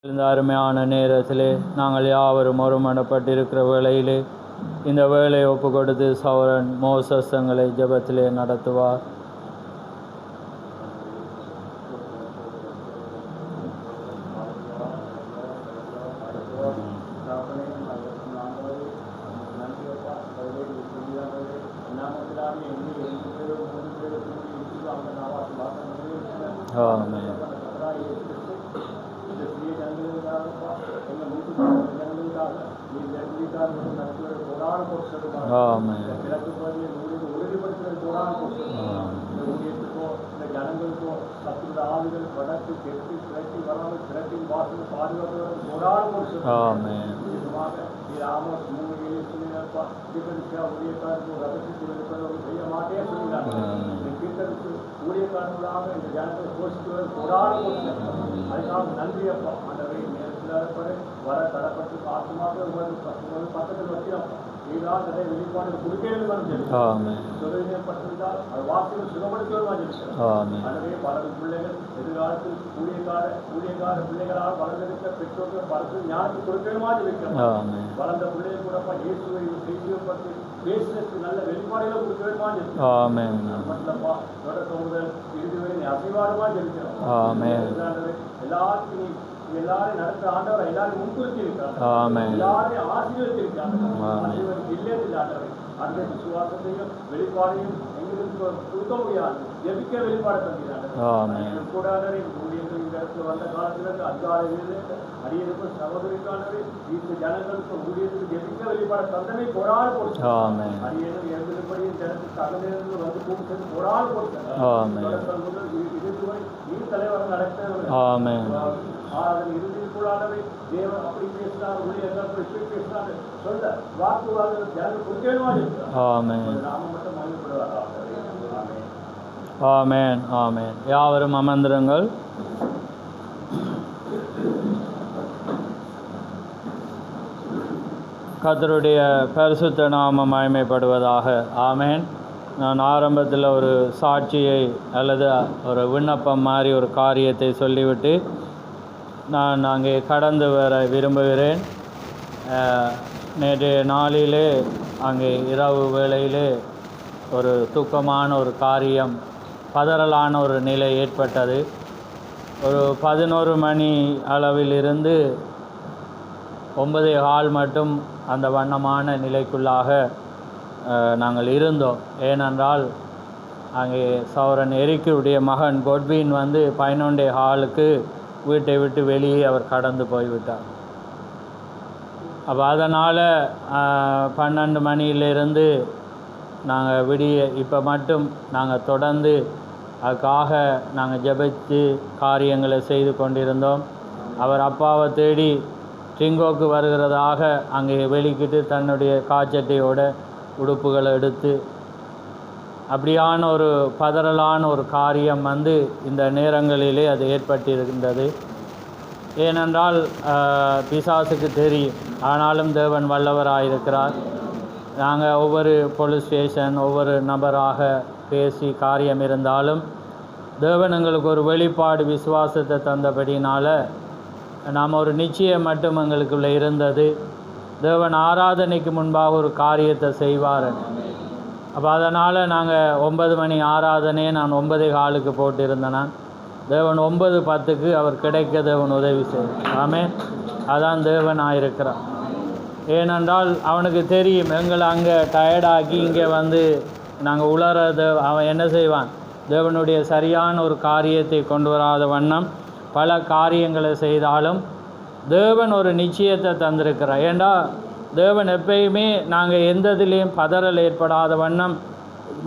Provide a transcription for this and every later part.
இந்த அருமையான நேரத்திலே நாங்கள் யாவரும் ஒருமனப்பட்டிருக்கிற வேளையிலே இந்த வேளையை ஒப்பு கொடுத்து சௌரன் மோசஸ் தங்களை ஜெபத்திலே நடத்துவார். ஆமென். ஆமென். ஆமென். வெளிப்பாடையும் எங்களுக்கு கொடுக்க முடியாது. ஜெபிக்க வெளிப்பாடு தந்தார்கள். கூடாதே ஊழியர்கள் வந்த காலத்திலிருந்து அதிகாலையிலிருந்து அடியிருக்கும் சகோதரிக்கானது இந்த ஜனங்களுக்கு ஊழியர்களுக்கு ஜெபிக்க வெளிப்பாடு தந்தனை கொடாது கொடுத்தார். அடியேனும் எழுதின்படி ஜனத்துக்கு அகலிருந்து வந்து கூப்பிட்டு கொடாது கொடுத்தார். முதல் இதுவரை நீ தலைவர் நடத்த இறுதிக்குள்ளானவை தேவன் அப்படி பேசினார், ஊழியர்கள் இப்படி பேசினார் சொல்ல வாக்குவாதம் ஜனங்கள் கொடுக்கணுமா இருக்கிறார். நாம மட்டும் மகிழ்ப்படுவார். ஆமென். ஆமென். யாவரும் அமர்ந்திருங்கள். கர்த்தருடைய பரிசுத்த நாமம் மகிமைப்படுவதாக. ஆமென். நான் ஆரம்பத்தில் ஒரு சாட்சியை அல்லது ஒரு விண்ணப்பம் மாதிரி ஒரு காரியத்தை சொல்லிவிட்டு நான் அங்கே கடந்து வர விரும்புகிறேன். நேற்றைய நாளிலே அங்கே இரவு வேளையிலே ஒரு துக்கமான ஒரு காரியம், பதறலான ஒரு நிலை ஏற்பட்டது. ஒரு 11 மணி அளவிலிருந்து 9:15 மட்டும் அந்த வண்ணமான நிலைக்குள்ளாக நாங்கள் இருந்தோம். ஏனென்றால் அங்கே சௌரன் எரிக்குடைய மகன் கொட்வின் வந்து 11:15 வீட்டை விட்டு வெளியே அவர் கடந்து போய்விட்டார். அப்போ அதனால் 12 மணியிலிருந்து நாங்கள் விடிய இப்போ மட்டும் நாங்கள் தொடர்ந்து அதுக்காக நாங்கள் ஜெபித்து காரியங்களை செய்து கொண்டிருந்தோம். அவர் அப்பாவை தேடி ட்ரிங்கோக்கு வருகிறதாக அங்கே வெளிக்கிட்டு தன்னுடைய காய்ச்சட்டையோட உடுப்புகளை எடுத்து அப்படியான ஒரு பதறலான ஒரு காரியம் வந்து இந்த நேரங்களிலே அது ஏற்பட்டிருக்கின்றது. ஏனென்றால் பிசாசுக்கு தெரியும், ஆனாலும் தேவன் வல்லவராயிருக்கிறார். நாங்கள் ஒவ்வொரு போலீஸ் ஸ்டேஷன் ஒவ்வொரு நபராக பேசி காரியம் இருந்தாலும் தேவன் எங்களுக்கு ஒரு வெளிப்பாடு விசுவாசத்தை தந்தபடினால் நாம் ஒரு நிச்சயம் மட்டும் எங்களுக்குள்ளே இருந்தது. தேவன் ஆராதனைக்கு முன்பாக ஒரு காரியத்தை செய்வார். அப்போ அதனால் நாங்கள் 9 மணி ஆராதனையை நான் 9:15 போட்டிருந்தேன். நான் தேவன் 9:10 அவர் கிடைக்க தேவன் உதவி செய்வார். ஆமென். அதான் தேவன் ஆயிருக்கிறார். ஏனென்றால் அவனுக்கு தெரியும் எங்களை அங்கே டயர்டாக்கி இங்கே வந்து நாங்கள் உளறது அவன் என்ன செய்வான், தேவனுடைய சரியான ஒரு காரியத்தை கொண்டு வராத வண்ணம் பல காரியங்களை செய்தாலும் தேவன் ஒரு நிச்சயத்தை தந்திருக்கிறார். ஏண்டா தேவன் எப்பயுமே நாங்கள் எந்த இதுலேயும் பதறல் ஏற்படாத வண்ணம்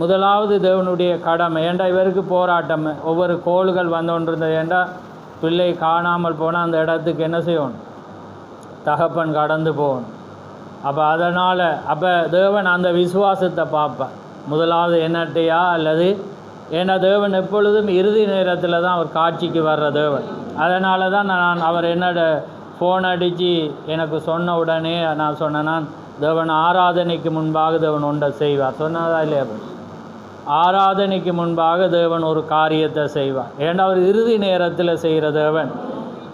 முதலாவது தேவனுடைய கடமை. ஏண்டா இவருக்கு போராட்டம், ஒவ்வொரு கோள்கள் வந்து கொண்டிருந்தது. ஏண்டா பிள்ளை காணாமல் போனால் அந்த இடத்துக்கு என்ன செய்யணும், தகப்பன் கடந்து போகணும். அப்போ அதனால் தேவன் அந்த விசுவாசத்தை பார்ப்பார். முதலாவது என்னட்டையா அல்லது ஏன்னா தேவன் எப்பொழுதும் இறுதி நேரத்தில் தான் அவர் காட்சிக்கு வர்ற தேவன். அதனால தான் நான் அவர் என்னோட ஃபோன் அடித்து எனக்கு சொன்ன உடனே நான் சொன்னேன், தேவன் ஆராதனைக்கு முன்பாக தேவன் ஒன்றை செய்வார். சொன்னதா இல்லையா? ஆராதனைக்கு முன்பாக தேவன் ஒரு காரியத்தை செய்வார். ஏன்னா அவர் இறுதி நேரத்தில் செய்கிற தேவன்.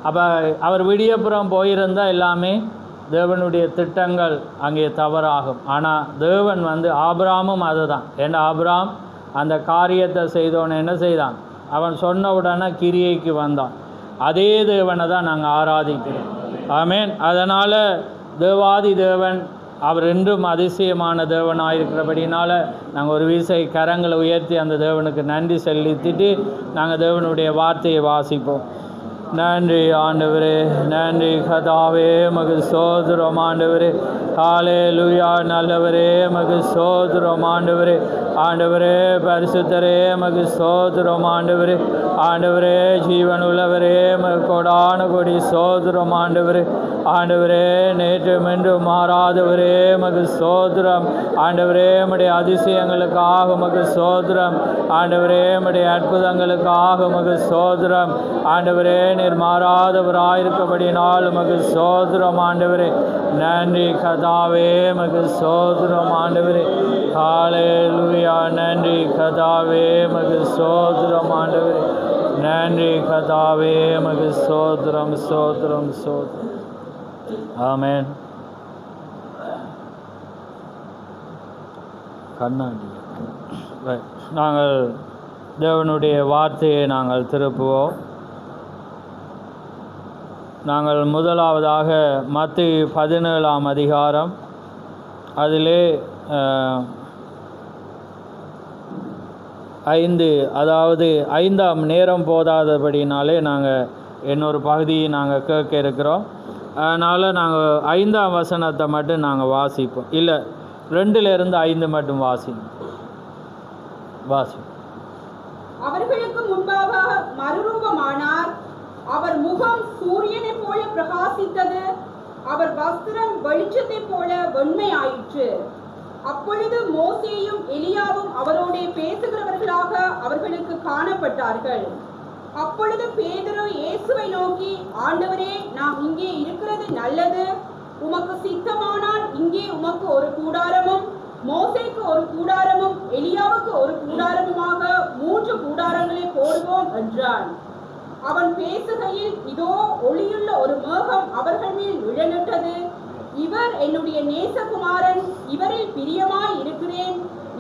அப்போ அவர் விடியப்புறம் போயிருந்தால் எல்லாமே தேவனுடைய திட்டங்கள் அங்கே தவறாகும். ஆனால் தேவன் வந்து ஆபிரகாமும் அதுதான். ஏன்னா ஆபிரகாம் அந்த காரியத்தை செய்தவன் என்ன செய்தான்? அவன் சொன்ன உடனே கிரியைக்கு வந்தான். அதே தேவனை தான் நாங்கள் ஆராதிக்கிறோம். ஆமேன். அதனால் தேவாதி தேவன் அவர் என்றும் அதிசயமான தேவனாக இருக்கிறபடினால நாங்கள் ஒரு வீசை கரங்களை உயர்த்தி அந்த தேவனுக்கு நன்றி செலுத்திட்டு நாங்கள் தேவனுடைய வார்த்தையை வாசிப்போம். நன்றி ஆண்டவரே, நன்றி கதாவே, மகு சோதரம் ஆண்டவரே. ஹல்லேலூயா. நல்லவரே, மகு சோதரம் ஆண்டவரே. ஆண்டவரே பரிசுத்தரே, மகு சோதரம் ஆண்டவரே. ஆண்டவரே ஜீவன் உள்ளவரே, மகு கொடான கொடி சோதரம் ஆண்டவரே. ஆண்டவரே நேற்றும் என்றும் மாறாதவரே, மகு சோதரம் ஆண்டவரே. உம்முடைய அதிசயங்களுக்காக மகு சோதரம் ஆண்டவரே. உம்முடைய அற்புதங்களுக்காக மகு சோதரம் ஆண்டவரே. நீர் மாறாதவராயிருக்கபடினால் மகு சோதரம் ஆண்டவரே. நன்றி கதாவே, மகு சோதரம் ஆண்டவரே. ஹல்லேலூயா. நன்றி கதாவே, மகு சோதரம் ஆண்டவரே. நன்றி கதாவே, மகு சோதரம் சோதரம் சோதரம். ஆமென். கண்ணாடி நாங்கள் தேவனுடைய வார்த்தையை நாங்கள் திருப்புவோம். நாங்கள் முதலாவதாக மத்தேயு 17ஆம் அதிகாரம், அதிலே 5, அதாவது 5ஆம் நேரம் போதாதபடினாலே நாங்கள் இன்னொரு பகுதியை நாங்கள் கேட்க இருக்கிறோம். அதனால் நாங்கள் 5ஆம் வசனத்தை மட்டும் நாங்கள் வாசிப்போம். இல்லை 2லிருந்து 5 மட்டும் வாசிப்போம். அவர்களுக்கு முன்பாக மறுரூபமானார். அவர் முகம் சூரியனைப் போல பிரகாசித்தது. அவர் வஸ்திரம் வெளிச்சத்தைப் போல வெண்மையாயிற்று. அப்பொழுது மோசேயும் எலியாவும் அவரோடே பேசுகிறவர்களாக அவர்களுக்கு காணப்பட்டார்கள். அப்பொழுது பேதுரு இயேசுவை நோக்கி, ஆண்டவரே, நாம் இங்கே இருக்கிறது நல்லது. உமக்கு சித்தமானால் இங்கே உமக்கு ஒரு கூடாரமும், மோசேக்கு ஒரு கூடாரமும், எலியாவுக்கு ஒரு கூடாரமுமாக 3 கூடாரங்களை போடுவோம் என்றான். அவன் பேசுகையில் இதோ ஒளியுள்ள ஒரு மேகம் அவர்கள் மேல் விழனிட்டது. இவர் என்னுடைய நேசகுமாரன், இவரில் பிரியமாய் இருக்கிறேன்,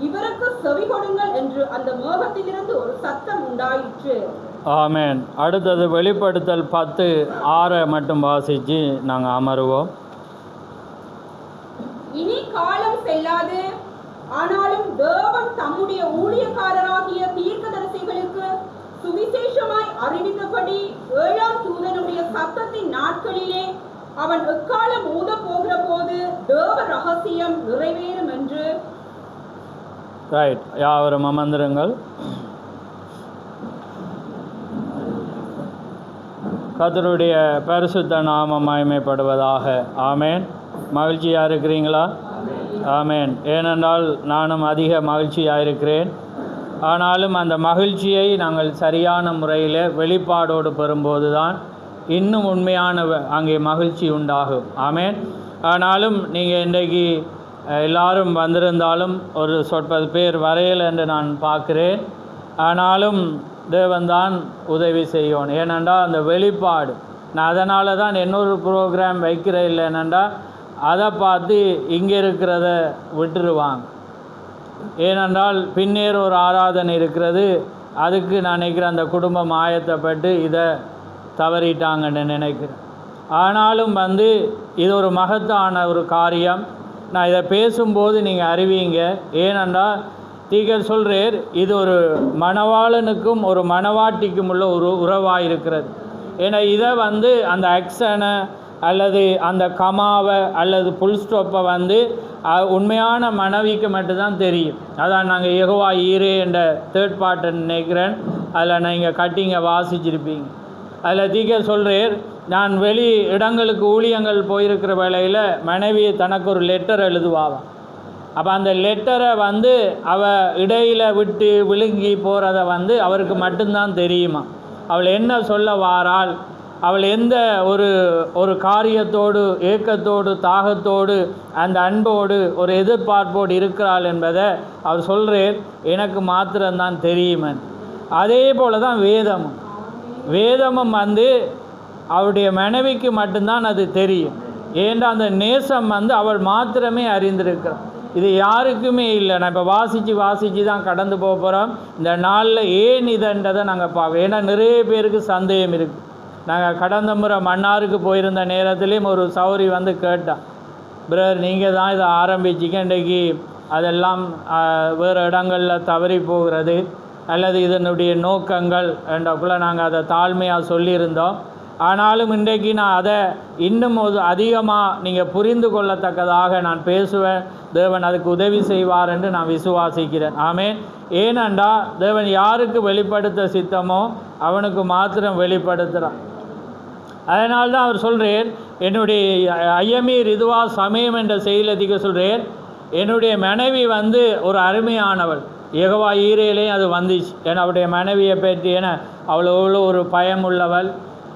இவருக்கு செவி கொடுங்கள் என்று அந்த மேகத்திலிருந்து ஒரு சத்தம் உண்டாயிற்று. ஆமென். அடுத்தது வெளிப்படுத்தல் 10:6 மட்டும் வாசித்து நாங்கள் அமருவோம். இனி காலம் செல்லாது, ஆனாலும் தேவன் தம்முடைய ஊழியக்காரராகிய தீர்க்கதரிசிகளுக்கு சுவிசேஷமாய் அறிவித்தபடி 7ஆம் தூதனுடைய சத்தத்தின் நாட்களிலே அவன் எக்காலம் ஊத போகிற போது தேவ ரகசியம் நிறைவேறும் என்று. ரைட். யாவரும் அமர்ந்திருங்கள். கர்த்தருடைய பரிசுத்த நாமம் மகிமைப்படுவதாக. ஆமேன். மகிழ்ச்சியாக இருக்கிறீங்களா? ஆமேன். ஏனென்றால் நானும் அதிக மகிழ்ச்சியாக இருக்கிறேன். ஆனாலும் அந்த மகிழ்ச்சியை நாங்கள் சரியான முறையில் வெளிப்பாடோடு பெறும்போது தான் இன்னும் உண்மையான அங்கே மகிழ்ச்சி உண்டாகும். ஆமேன். ஆனாலும் நீங்கள் இன்றைக்கு எல்லாரும் வந்திருந்தாலும் ஒரு சொற்பது பேர் வரையல் என்று நான் பார்க்கிறேன். ஆனாலும் தேவன்தான் உதவி செய்யணும். ஏனென்றால் அந்த வெளிப்பாடு நான் அதனால தான் இன்னொரு ப்ரோக்ராம் வைக்கிறேன். இல்லை என்னென்னா அதை பார்த்து இங்கே இருக்கிறத விட்டுருவாங்க. ஏனென்றால் பின்னேற ஒரு ஆராதனை இருக்கிறது, அதுக்கு நான் நினைக்கிறேன் அந்த குடும்பம் ஆயத்தப்பட்டு இதை தவறிட்டாங்கன்னு நினைக்கிறேன். ஆனாலும் இது ஒரு மகத்தான ஒரு காரியம். நான் இதை பேசும்போது நீங்கள் அறிவீங்க. ஏனென்றால் தீகர் சொல்கிறேர், இது ஒரு மணவாளனுக்கும் ஒரு மணவாட்டிக்கும் உள்ள ஒரு உறவாக இருக்கிறது. ஏன்னா இதை அந்த ஆக்ஷனை அல்லது அந்த கமாவை அல்லது புல் ஸ்டாப்பை உண்மையான மனைவிக்கு மட்டும்தான் தெரியும். அதான் நாங்கள் யெகோவா ஈரே என்ற தேர்ட் பார்ட்டை நினைக்கிறேன். அதில் நீங்கள் கட்டிங்க வாசிச்சிருப்பீங்க. அதில் தீகர் சொல்கிறேர், நான் வெளி இடங்களுக்கு ஊழியங்கள் போயிருக்கிற வேளையில் மனைவியை தனக்கு ஒரு லெட்டர் எழுதுவாவான். அப்போ அந்த லெட்டரை அவள் இடையில் விட்டு விழுங்கி போகிறத அவருக்கு மட்டும்தான் தெரியுமா. அவள் என்ன சொல்ல வாராள், அவள் எந்த ஒரு காரியத்தோடு ஏக்கத்தோடு தாகத்தோடு அந்த அன்போடு ஒரு எதிர்பார்ப்போடு இருக்கிறாள் என்பதை அவர் சொல்கிறேன், எனக்கு மாத்திரம்தான் தெரியுமன். அதே போல் தான் வேதமும் அவருடைய மனைவிக்கு மட்டும்தான் அது தெரியும். ஏன்னா அந்த நேசம் வந்து அவள் மாத்திரமே அறிந்திருக்கிறார். இது யாருக்குமே இல்லை. நான் இப்போ வாசித்து தான் கடந்து போக போகிறோம். இந்த நாளில் ஏன் இதுன்றதை நாங்கள் பார்க்கணும். ஏன்னா நிறைய பேருக்கு சந்தேகம் இருக்குது. நாங்கள் கடந்த முறை மன்னாருக்கு போயிருந்த நேரத்துலேயும் ஒரு சௌரி வந்து கேட்டான், பிரதர் நீங்கள் தான் இதை ஆரம்பிச்சிக்க, இன்றைக்கு அதெல்லாம் வேறு இடங்களில் தவறி போகிறது அல்லது இதனுடைய நோக்கங்கள் என்றக்குள்ளே நாங்கள் அதை தாழ்மையாக சொல்லியிருந்தோம். ஆனாலும் இன்றைக்கு நான் அதை இன்னும் அதிகமாக நீங்கள் புரிந்து கொள்ளத்தக்கதாக நான் பேசுவேன். தேவன் அதுக்கு உதவி செய்வார் என்று நான் விசுவாசிக்கிறேன். ஆமென். ஏனென்றா தேவன் யாருக்கு வெளிப்படுத்த சித்தமோ அவனுக்கு மாத்திரம் வெளிப்படுத்துகிறான். அதனால்தான் அவர் சொல்கிறேன், என்னுடைய ஐயமீர் இதுவா சமயம் என்ற செயலதிக சொல்கிறேன், என்னுடைய மனைவி வந்து ஒரு அருமையானவள். யெகோவா ஈரேலையும் அது வந்துச்சு. ஏன்னா அவருடைய மனைவியை பற்றி ஏன்னா அவ்வளோ ஒரு பயம் உள்ளவள்.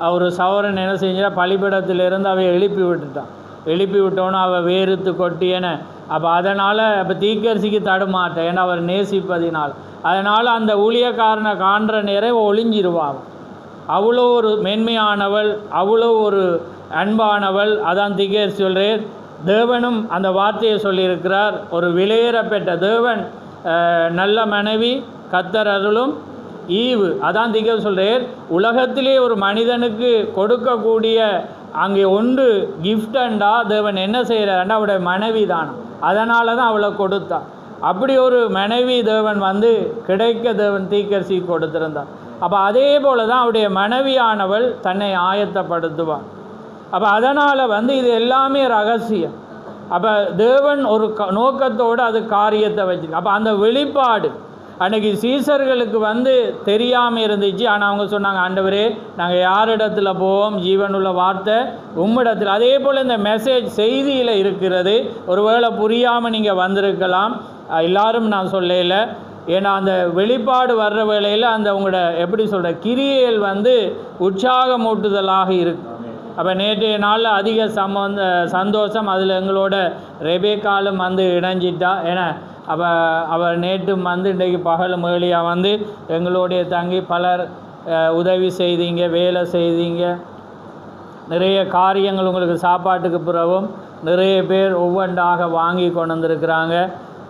அவர் சௌரன் என்ன செஞ்சா பலிபீடத்திலிருந்து அவள் எழுப்பி விட்டோன்னு அவள் வேறுத்து கொட்டியன. அப்போ அதனால் இப்போ தீக்கரிசிக்கு தடுமாட்டேன், ஏன்னா அவர் நேசிப்பதினால். அதனால் அந்த ஊழியக்காரனை காண்ற நேரம் ஒளிஞ்சிருவாள். அவ்வளோ ஒரு மென்மையானவள், அவ்வளோ ஒரு அன்பானவள். அதான் தீக்கரிசி சொல்கிறேன். தேவனும் அந்த வார்த்தையை சொல்லியிருக்கிறார், ஒரு விலையேறப்பெற்ற தேவன் நல்ல மனைவி கர்த்தர் அருளும் ஈவு. அதான் திகழ் சொல்கிறேன், உலகத்திலே ஒரு மனிதனுக்கு கொடுக்கக்கூடிய அங்கே ஒன்று கிஃப்டண்டா தேவன் என்ன செய்கிறாருன்னா அவருடைய மனைவி தானே. அதனால தான் அவளை கொடுத்தான். அப்படி ஒரு மனைவி தேவன் வந்து கிடைக்க தேவன் தீக்கரிசி கொடுத்திருந்தார். அப்போ அதே போல தான் அவருடைய மனைவியானவள் தன்னை ஆயத்தப்படுத்துவாள். அப்போ அதனால் வந்து இது எல்லாமே ரகசியம். அப்போ தேவன் ஒரு நோக்கத்தோடு அது காரியத்தை வச்சுருக்கு. அப்போ அந்த வெளிப்பாடு அன்றைக்கி சீசர்களுக்கு வந்து தெரியாமல் இருந்துச்சு. ஆனால் அவங்க சொன்னாங்க, ஆண்டவரே நாங்கள் யாரிடத்துல போவோம், ஜீவனுள்ள வார்த்தை உம்மிடத்தில். அதே போல் இந்த மெசேஜ் செய்தியில் இருக்கிறது. ஒருவேளை புரியாமல் நீங்கள் வந்திருக்கலாம், எல்லாரும் நான் சொல்லல. ஏன்னா அந்த வெளிப்பாடு வர்ற வேளையில் அந்த உங்களோட எப்படி சொல்கிற கிரியைகள் வந்து உற்சாகமூட்டுதலாக இருக்கு. அப்போ நேற்றைய நாளில் அதிக சந்தோஷம். அதில் எங்களோட ரெபேக்காலும் வந்து இணைஞ்சிட்டா. ஏன்னா அப்போ அவர் நேற்றும் வந்து இன்றைக்கு பகல் மேலியாக வந்து எங்களுடைய தங்கி பலர் உதவி செய்தீங்க, வேலை செய்தீங்க, நிறைய காரியங்கள் உங்களுக்கு சாப்பாட்டுக்கு பிறகும் நிறைய பேர் ஒவ்வொன்றாக வாங்கி கொண்டு வந்திருக்கிறாங்க.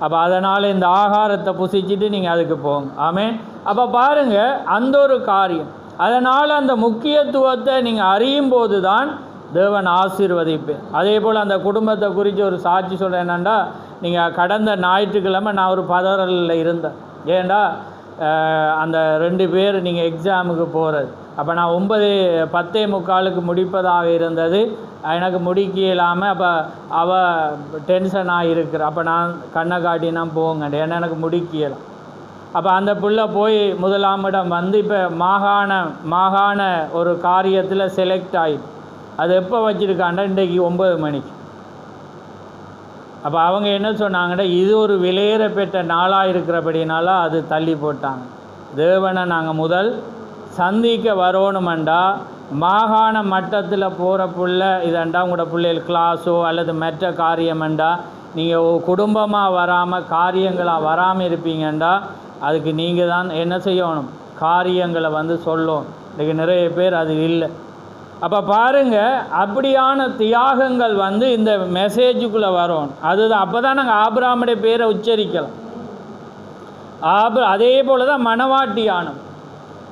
அப்போ அதனால் இந்த ஆகாரத்தை புசிச்சுட்டு நீங்கள் அதுக்கு போங்க. ஆமென். அப்போ பாருங்கள், அந்த ஒரு காரியம். அதனால் அந்த முக்கியத்துவத்தை நீங்கள் அறியும் போது தான் தேவன் ஆசீர்வதிப்பேன். அதே போல் அந்த குடும்பத்தை குறித்து ஒரு சாட்சி சொல்கிறேன். என்னென்னா, நீங்கள் கடந்த ஞாயிற்றுக்கிழமை நான் ஒரு பதறலில் இருந்தேன். ஏண்டா அந்த 2 பேர் நீங்கள் எக்ஸாமுக்கு போகிறது. அப்போ நான் 9:10 முடிப்பதாக இருந்தது. எனக்கு முடிக்க இல்லாமல் அப்போ அவள் டென்ஷனாக இருக்கிற. அப்போ நான் கண்ணை காட்டினா போங்க, ஏன்னா எனக்கு முடிக்கலாம். அப்போ அந்த பிள்ளை போய் 1ஆம் இடம் வந்து இப்போ மாகாண ஒரு காரியத்தில் செலக்ட் ஆகிட்டு. அது எப்போ வச்சுருக்காண்டா இன்றைக்கு 9 மணிக்கு. அப்போ அவங்க என்ன சொன்னாங்கன்னா, இது ஒரு விலையேற பெற்ற நாளாக இருக்கிறபடினால அது தள்ளி போட்டாங்க. தேவனை நாங்கள் முதல் சந்திக்க வரணுமெண்டா மாகாண மட்டத்தில் போகிற பிள்ளை இதண்டா உங்களோட பிள்ளைகள் கிளாஸோ அல்லது மற்ற காரியமெண்டா நீங்கள் குடும்பமாக வராமல் காரியங்களாக வராமல் இருப்பீங்கண்டா அதுக்கு நீங்கள் தான் என்ன செய்யணும், காரியங்களை வந்து சொல்லணும். இன்றைக்கி நிறைய பேர் அது இல்லை. அப்போ பாருங்கள், அப்படியான தியாகங்கள் வந்து இந்த மெசேஜுக்குள்ளே வரும். அதுதான் அப்போ தான் நாங்கள் ஆபிரகாமுடைய பேரை உச்சரிக்கலாம். அதே போல் தான் மணவாட்டியானோம்.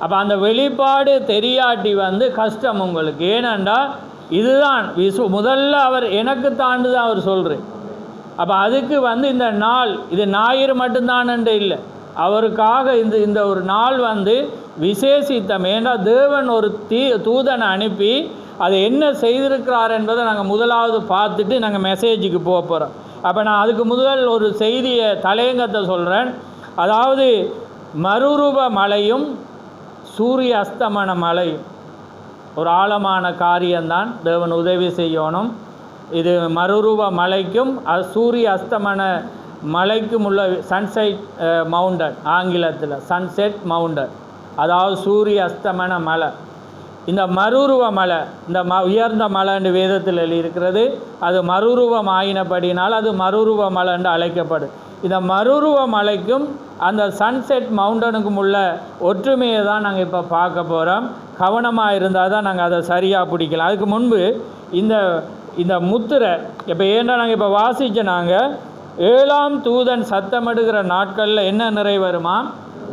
அப்போ அந்த வெளிப்பாடு தெரியாட்டி வந்து கஷ்டம் உங்களுக்கு. ஏனென்றா இதுதான் முதல்ல அவர் எனக்கு தாண்டு தான் அவர் சொல்கிறேன். அப்போ அதுக்கு வந்து இந்த நாள் இது ஞாயிறு மட்டும்தானன்று இல்லை, அவருக்காக இந்த ஒரு நாள் வந்து விசேஷித்தம். ஏன்னா தேவன் ஒரு தூதனை அனுப்பி அதை என்ன செய்திருக்கிறார் என்பதை நாங்கள் முதலாவது பார்த்துட்டு நாங்கள் மெசேஜுக்கு போக போகிறோம். அப்போ நான் அதுக்கு முதல் ஒரு செய்தியை தலையங்கத்தை சொல்கிறேன். அதாவது மறுரூப மலையும் சூரிய அஸ்தமன மலையும் ஒரு ஆழமான காரியம்தான். தேவன் உதவி செய்யணும். இது மறுரூப மலைக்கும் சூரிய அஸ்தமன மலைக்கும் உள்ள சன்செட் மவுண்டன், ஆங்கிலத்தில் சன்செட் மவுண்டன், அதாவது சூரிய அஸ்தமன மலை. இந்த மறுரூப மலை, இந்த உயர்ந்த மலை என்று வேதத்தில் எழுதியிருக்கிறது. அது மறுரூபம் ஆயினபடினால் அது மறுரூப மலை என்று அழைக்கப்படும். இந்த மறுரூப மலைக்கும் அந்த சன்செட் மவுண்டனுக்கும் உள்ள ஒற்றுமையை தான் நாங்கள் இப்போ பார்க்க போகிறோம். கவனமாக இருந்தால் தான் நாங்கள் அதை சரியாக பிடிக்கலாம். அதுக்கு முன்பு இந்த முத்திரை இப்போ ஏன்னா நாங்கள் இப்போ வாசித்த நாங்கள் 7ஆம் தூதன் சத்தமிடுகிற நாட்களில் என்ன நிறைவேறுமா?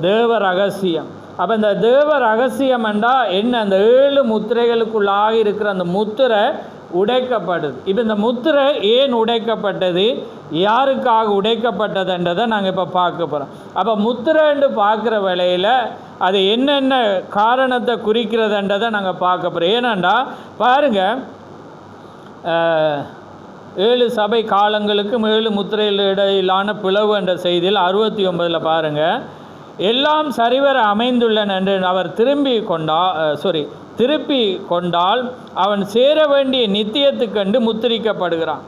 தேவ ரகசியம். அப்போ இந்த தேவ ரகசியம் என்றால் என்ன? அந்த 7 முத்திரைகளுக்குள்ளாக இருக்கிற அந்த முத்திரை உடைக்கப்படுது. இப்போ இந்த முத்திரை ஏன் உடைக்கப்பட்டது, யாருக்காக உடைக்கப்பட்டதுன்றதை நாங்கள் இப்போ பார்க்க போகிறோம். அப்போ முத்திரைன்னு பார்க்குற வேளையில் அது என்னென்ன காரணத்தை குறிக்கிறதுன்றதை நாங்கள் பார்க்க போகிறோம். ஏனென்றா பாருங்கள், 7 சபை காலங்களுக்கும் 7 முத்திரையில் இடையிலான பிளவு என்ற செய்தியில் 69 பாருங்கள், எல்லாம் சரிவர அமைந்துள்ளன என்று அவர் திருப்பி கொண்டால் அவன் சேர வேண்டிய நித்தியத்துக்கண்டு முத்திரிக்கப்படுகிறான்.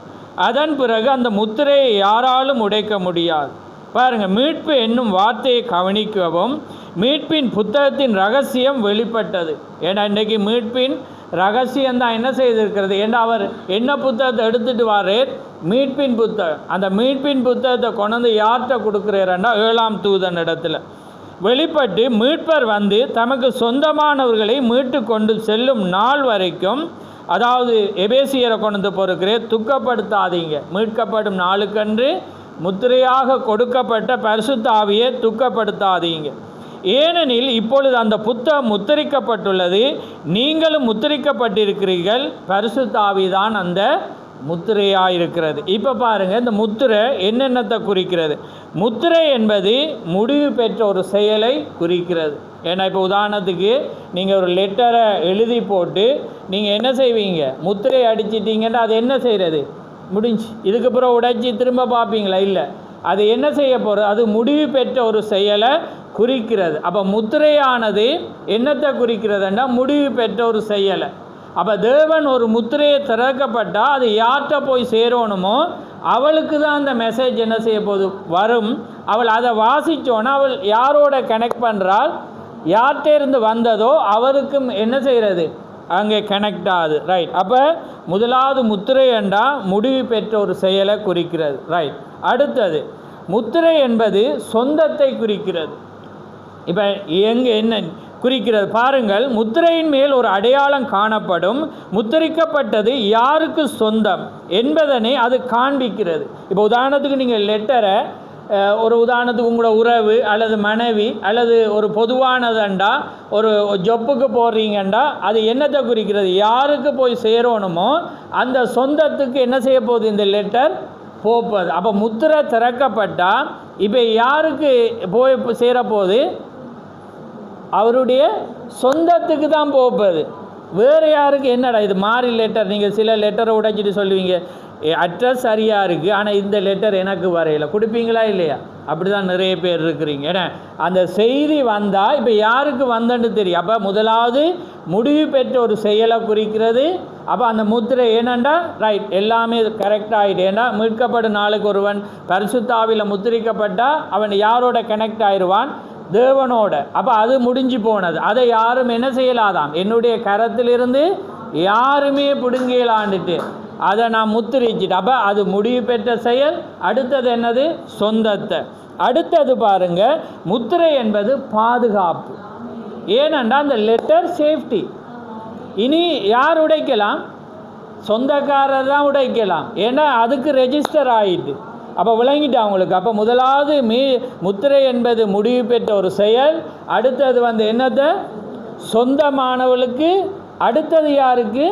அதன் பிறகு அந்த முத்திரையை யாராலும் உடைக்க முடியாது. பாருங்கள், மீட்பு என்னும் வார்த்தையை கவனிக்கவும், மீட்பின் புத்தகத்தின் ரகசியம் வெளிப்பட்டது. ஏன்னா இன்றைக்கி மீட்பின் ரகசியம்தான் என்ன செய்திருக்கிறது. ஏன்னா அவர் என்ன புத்தகத்தை எடுத்துகிட்டு வாரேர்? மீட்பின் புத்தகம். அந்த மீட்பின் புத்தகத்தை கொண்டு யார்கிட்ட கொடுக்குறாருன்னா 7ஆம் தூதன் இடத்துல வெளிப்பட்டு, மீட்பர் வந்து தமக்கு சொந்தமானவர்களை மீட்டு கொண்டு செல்லும் நாள் வரைக்கும், அதாவது எபேசியரை கொண்டு பொறுக்கிறேன், துக்கப்படுத்தாதீங்க. மீட்கப்படும் நாளுக்கன்று முத்திரையாக கொடுக்கப்பட்ட பரிசுத்த ஆவியை துக்கப்படுத்தாதீங்க. ஏனெனில் இப்பொழுது அந்த புத்தகம் முத்திரிக்கப்பட்டுள்ளது, நீங்களும் முத்திரிக்கப்பட்டிருக்கிறீர்கள். பரிசுத்த ஆவிதான் அந்த முத்திரையாக இருக்கிறது. இப்போ பாருங்கள், இந்த முத்திரை என்னென்னத்தை குறிக்கிறது? முத்திரை என்பது முடிவு பெற்ற ஒரு செயலை குறிக்கிறது. ஏன்னா இப்போ உதாரணத்துக்கு நீங்கள் ஒரு லெட்டரை எழுதி போட்டு நீங்கள் என்ன செய்வீங்க? முத்திரை அடிச்சிட்டிங்கன்னா அது என்ன செய்கிறது? முடிஞ்சு. இதுக்கப்புறம் உடைச்சி திரும்ப பார்ப்பீங்களா? இல்லை. அது என்ன செய்ய போகிறது? அது முடிவு பெற்ற ஒரு செயலை குறிக்கிறது. அப்போ முத்திரையானது என்னத்தை குறிக்கிறதுன்னா முடிவு பெற்ற ஒரு செயலை. அப்போ தேவன் ஒரு முத்திரையை திறக்கப்பட்டால் அது யார்கிட்ட போய் சேரணுமோ அவளுக்கு தான் அந்த மெசேஜ் என்ன செய்ய போகுது? வரும். அவள் அதை வாசித்தோன்னா அவள் யாரோட கனெக்ட் பண்ணுறாள்? யார்கிட்ட இருந்து வந்ததோ அவருக்கும் என்ன செய்கிறது? அங்கே கனெக்ட் ஆகுது. ரைட். அப்போ முதலாவது முத்திரை என்றால் முடிவு பெற்ற ஒரு செயலை குறிக்கிறது. ரைட். அடுத்தது முத்திரை என்பது சொந்தத்தை குறிக்கிறது. இப்போ எங்கே என்ன குறிக்கிறது பாருங்கள், முத்திரையின் மேல் ஒரு அடையாளம் காணப்படும். முத்திரிக்கப்பட்டது யாருக்கு சொந்தம் என்பதனை அது காண்பிக்கிறது. இப்போ உதாரணத்துக்கு நீங்கள் லெட்டரை ஒரு உதாரணத்துக்கு உங்களோட உறவு அல்லது மனைவி அல்லது ஒரு பொதுவானதண்டா ஒரு ஜொப்புக்கு போடுறீங்கண்டா அது என்னத்தை குறிக்கிறது? யாருக்கு போய் சேரணுமோ அந்த சொந்தத்துக்கு என்ன செய்ய போகுது? இந்த லெட்டர் போப்பது. அப்போ முத்திரை திறக்கப்பட்டால் இப்போ யாருக்கு போய் சேரப்போகுது? அவருடைய சொந்தத்துக்கு தான் போப்பது. வேறு யாருக்கு என்னடா இது மாறி லெட்டர்? நீங்கள் சில லெட்டரை உடைச்சிட்டு சொல்லுவீங்க, அட்ரஸ் சரியாக இருக்குது ஆனால் இந்த லெட்டர் எனக்கு வரையில, கொடுப்பீங்களா இல்லையா? அப்படி தான் நிறைய பேர் இருக்கிறீங்க. ஏன்னா அந்த செய்தி வந்தால் இப்போ யாருக்கு வந்தன்னு தெரியும். அப்போ முதலாவது முடிவு பெற்ற ஒரு செயலை குறிக்கிறது. அப்போ அந்த முத்திரை ஏனண்டா ரைட் எல்லாமே கரெக்ட் ஆகிட்டு. ஏன்னா மீட்கப்படும் நாளுக்கு ஒருவன் பரிசுத்த ஆவியில் முத்திரிக்கப்பட்டால் அவன் யாரோட கனெக்ட் ஆயிடுவான்? தேவனோட. அப்போ அது முடிஞ்சு போனது. அதை யாரும் என்ன செய்யலாதாம்? என்னுடைய கரத்திலிருந்து யாருமே பிடுங்கலாண்டுட்டு அதை நான் முத்திரிச்சிட்டு. அப்போ அது முடிவு பெற்ற செயல். அடுத்தது என்னது? சொந்தத்தை. அடுத்தது பாருங்க, முத்திரை என்பது பாதுகாப்பு. ஏனென்றா அந்த லெட்டர் சேஃப்டி. இனி யார் உடைக்கலாம்? சொந்தக்காரர் தான் உடைக்கலாம். ஏன்னா அதுக்கு ரெஜிஸ்டர் ஆகிட்டு. அப்போ விளங்கிட்டு அவங்களுக்கு. அப்போ முதலாவது முத்திரை என்பது முடிவு பெற்ற ஒரு செயல். அடுத்தது வந்து என்னத்தை? சொந்தமானவளுக்கு. அடுத்தது யாருக்கு?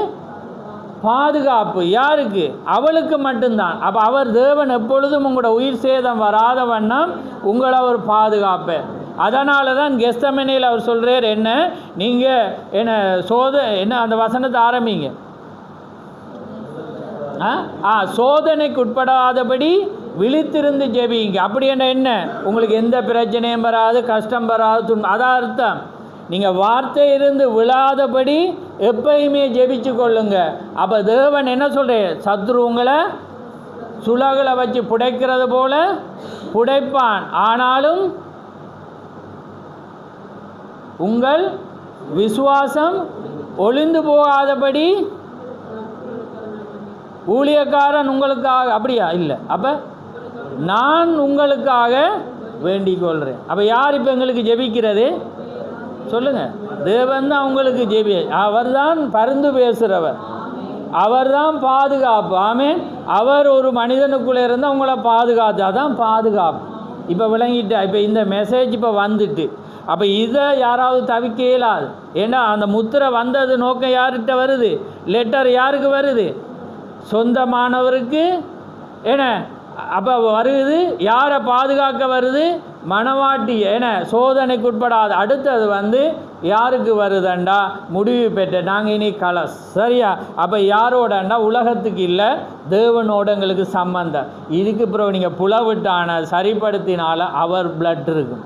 பாதுகாப்பு. யாருக்கு? அவளுக்கு மட்டும்தான். அப்போ அவர் தேவன் எப்பொழுதும் உங்களோட உயிர் சேதம் வராத வண்ணம் உங்களை அவர் பாதுகாப்பு. அதனால தான் கெத்செமனேல அவர் சொல்கிறார், என்ன நீங்கள் என்ன என்ன அந்த வசனத்தை ஆரம்பிங்க. சோதனைக்கு உட்படாதபடி விழித்திருந்து ஜெபிங்க. அப்படி என்ன உங்களுக்கு எந்த பிரச்சனையும் வராது, கஷ்டம் வராது. அதான் அர்த்தம். நீங்கள் வார்த்தை இருந்து விழாதபடி எப்பயுமே ஜெபிச்சு கொள்ளுங்க. அப்போ தேவன் என்ன சொல்கிறார்? சத்ரு உங்களை சுலகளை வச்சு புடைக்கிறது போல புடைப்பான், ஆனாலும் உங்கள் விசுவாசம் ஒளிந்து போகாதபடி ஊழியக்காரன் உங்களுக்காக. அப்படியா? இல்லை. அப்போ நான் உங்களுக்காக வேண்டிக் கொள்கிறேன். அப்போ யார் இப்போ எங்களுக்கு ஜெபிக்கிறது? சொல்லுங்கள். தேவன் தான் உங்களுக்கு ஜெபி, அவர் தான் பரிந்து பேசுகிறவர், அவர் தான் பாதுகாப்பு. ஆமென். அவர் ஒரு மனிதனுக்குள்ளே இருந்தால் உங்களை பாதுகாத்து, அதான் பாதுகாப்பு. இப்போ விளங்கிட்டா? இப்போ இந்த மெசேஜ் இப்போ வந்துட்டு, அப்போ இதை யாராவது தவிக்க இயலாது. ஏன்னா அந்த முத்திரை வந்தது நோக்கம் யார்கிட்ட வருது? லெட்டர் யாருக்கு வருது? சொந்தமானவருக்கு. ஏன்னா அப்போ வருது யாரை பாதுகாக்க வருது? மனவாட்டி. ஏன்னா சோதனைக்குட்படாது. அடுத்தது வந்து யாருக்கு வருதுண்டா? முடிவு பெற்ற நாங்கள் இனி கலஸ். சரியா? அப்போ யாரோடண்டா? உலகத்துக்கு இல்லை, தேவனோட எங்களுக்கு சம்பந்தம். இதுக்கு பிறகு நீங்கள் புலவிட்டான சரிப்படுத்தினால அவர் பிளட் இருக்கும்,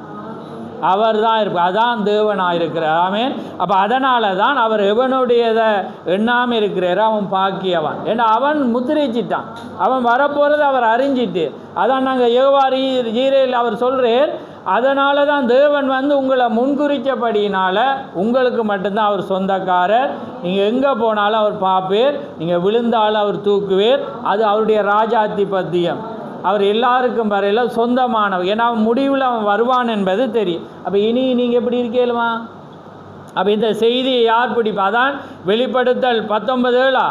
அவர் தான் இருப்பார், அதான் தேவனாக இருக்கிறார். ஆமென். அப்போ அதனால தான் அவர் எவனுடையதை எண்ணாமல் இருக்கிறார், அவன் பாக்கியவன். ஏன்னா அவன் முத்திரிச்சிட்டான், அவன் வரப்போகிறது அவர் அறிஞ்சிட்டு. அதான் நாங்கள் யெகோவா ஜீரேல் அவர் சொல்கிறார். அதனால தான் தேவன் வந்து உங்களை முன்குறித்தபடியினால் உங்களுக்கு மட்டும்தான் அவர் சொந்தக்காரர். நீங்கள் எங்கே போனாலும் அவர் பார்ப்பேர், நீங்கள் விழுந்தாலும் அவர் தூக்குவேர். அது அவருடைய ராஜாதிபத்தியம். அவர் எல்லாருக்கும் வரையில் சொந்தமானவர். ஏன்னா முடிவில் அவன் வருவான் என்பது தெரியும். அப்போ இனி நீங்கள் எப்படி இருக்கேலுமா? அப்போ இந்த செய்தியை யார் பிடிப்பா? அதான் வெளிப்படுத்தல் 19:7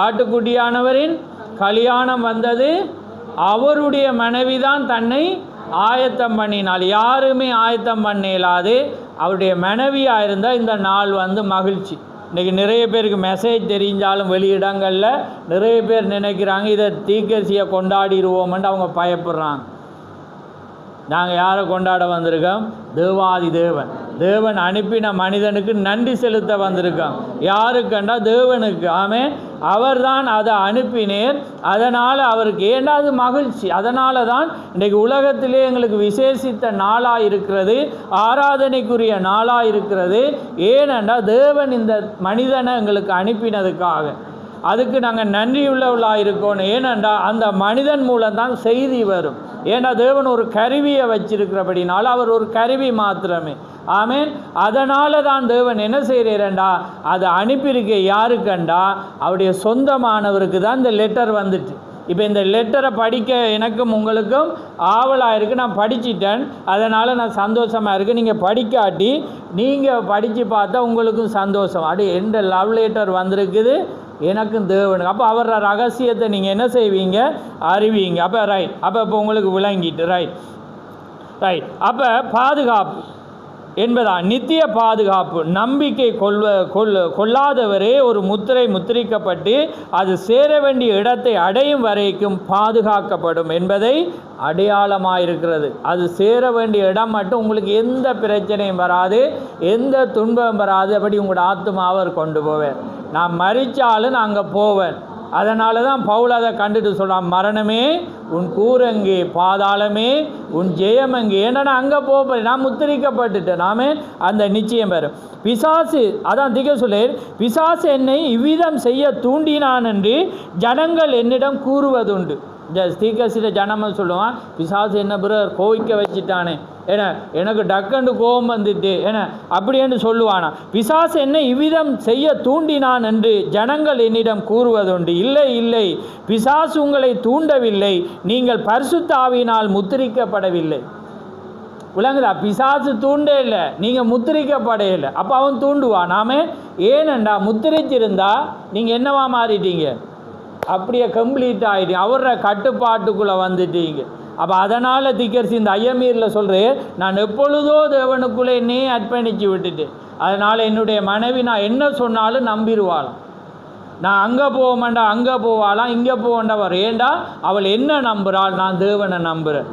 ஆட்டுக்குட்டியானவரின் கல்யாணம் வந்தது, அவருடைய மனைவிதான் தன்னை ஆயத்தம் பண்ணினாள். யாருமே ஆயத்தம் பண்ணலாது, அவருடைய மனைவியாக இருந்தால் இந்த நாள் வந்து மகிழ்ச்சி. இன்றைக்கி நிறைய பேருக்கு மெசேஜ் தெரிஞ்சாலும் வெளியிடங்களில் நிறைய பேர் நினைக்கிறாங்க இதை தீர்க்கதரிசியை கொண்டாடிடுவோம்ன்ட்டு அவங்க பயப்படுறாங்க. நாங்கள் யாரை கொண்டாட வந்திருக்கோம்? தேவாதி தேவன், தேவன் அனுப்பின மனிதனுக்கு நன்றி செலுத்த வந்திருக்கோம். யாருக்கண்டா? தேவனுக்கு. ஆமென். அவர் தான் அதை அனுப்பினேர். அதனால் அவருக்கு ஏண்டா அது மகிழ்ச்சி. அதனால தான் இன்றைக்கு உலகத்திலே எங்களுக்கு விசேஷித்த நாளாக இருக்கிறது, ஆராதனைக்குரிய நாளாக இருக்கிறது. ஏனென்றா தேவன் இந்த மனிதனை எங்களுக்கு அனுப்பினதுக்காக. அதுக்கு நாங்கள் நன்றியுள்ளவர்களாக இருக்கணும். ஏனென்றா அந்த மனிதன் மூலம்தான் செய்தி வரும். ஏன்னா தேவன் ஒரு கருவியை வச்சிருக்கிறபடினால அவர் ஒரு கருவி மாத்திரமே. ஆமென். அதனால தான் தேவன் என்ன செய்கிறேன்டா, அதை அனுப்பியிருக்க யாருக்கண்டா? அவருடைய சொந்தமானவருக்கு தான் இந்த லெட்டர் வந்துட்டு. இப்போ இந்த லெட்டரை படிக்க எனக்கும் உங்களுக்கும் ஆவலாக இருக்குது. நான் படிச்சிட்டேன், அதனால் நான் சந்தோஷமாக இருக்குது. நீங்கள் படிக்காட்டி நீங்கள் படித்து பார்த்தா உங்களுக்கும் சந்தோஷம். அது எந்த லவ் லெட்டர் வந்திருக்குது எனக்கும் தேவனுக்கு. அப்போ அவர ரகசியத்தை நீங்கள் என்ன செய்வீங்க? அறிவீங்க. அப்போ ரைட். அப்போ இப்போ உங்களுக்கு விளங்கிட்டு ரைட். அப்போ பாதுகாப்பு என்பதா நித்திய பாதுகாப்பு. நம்பிக்கை கொள்ளாதவரே ஒரு முத்திரை முத்திரிக்கப்பட்டு அது சேர வேண்டிய இடத்தை அடையும் வரைக்கும் பாதுகாக்கப்படும் என்பதை அடையாளமாக இருக்கிறது. அது சேர வேண்டிய இடம் மட்டும் உங்களுக்கு எந்த பிரச்சனையும் வராது, எந்த துன்பம் வராது. அப்படி உங்களோட ஆத்மாவை கொண்டு போவேன். நான் மரித்தாலும் நான் அங்கே போவேன். அதனால தான் பவுல் அதை கண்டுட்டு சொல்கிறான், மரணமே உன் கூரங்கே, பாதாளமே உன் ஜெயமங்கே. ஏன்னா நான் அங்கே போகிறேன், நான் முத்திரிக்கப்பட்டுட்டேன். நாமே அந்த நிச்சயம் பெறும். பிசாசு அதான் திக சொல்லேன், பிசாசு என்னை இவ்விதம் செய்ய தூண்டினான் என்று ஜனங்கள் என்னிடம் கூறுவதுண்டு. இந்த ஸ்ரீகசில ஜனமன் சொல்லுவான், பிசாசு என்ன பிரதர் கோவிக்க வச்சுட்டானே, ஏன்னா எனக்கு டக்கண்டு கோபம் வந்துட்டு ஏன்னா அப்படின்னு சொல்லுவானா. பிசாசு என்னை இவ்விதம் செய்ய தூண்டினான் என்று ஜனங்கள் என்னிடம் கூறுவதுண்டு. இல்லை இல்லை, பிசாசு உங்களை தூண்டவில்லை, நீங்கள் பரிசுத்த ஆவியினால் முத்திரிக்கப்படவில்லை. விளங்குதா? பிசாசு தூண்டே இல்லை, நீங்கள் முத்திரிக்கப்படையில்லை. அப்போ அவன் தூண்டுவான். நாமே ஏனண்டா முத்திரிச்சிருந்தா நீங்கள் என்னவா மாறிட்டீங்க? அப்படியே கம்ப்ளீட் ஆகிட்டீங்க, அவர கட்டுப்பாட்டுக்குள்ளே வந்துட்டீங்க. அப்போ அதனால் திக்கரிசி இந்த ஐயமீரில் சொல்கிறேன், நான் எப்பொழுதோ தேவனுக்குள்ளே என்னையே அர்ப்பணித்து விட்டுட்டேன். அதனால் என்னுடைய மனைவி நான் என்ன சொன்னாலும் நம்பிடுவாளாம். நான் அங்கே போக மாட்டேன், அங்கே போவாளாம், இங்கே போவேண்டா வர. ஏண்டா அவள் என்ன நம்புகிறாள்? நான் தேவனை நம்புகிறேன்.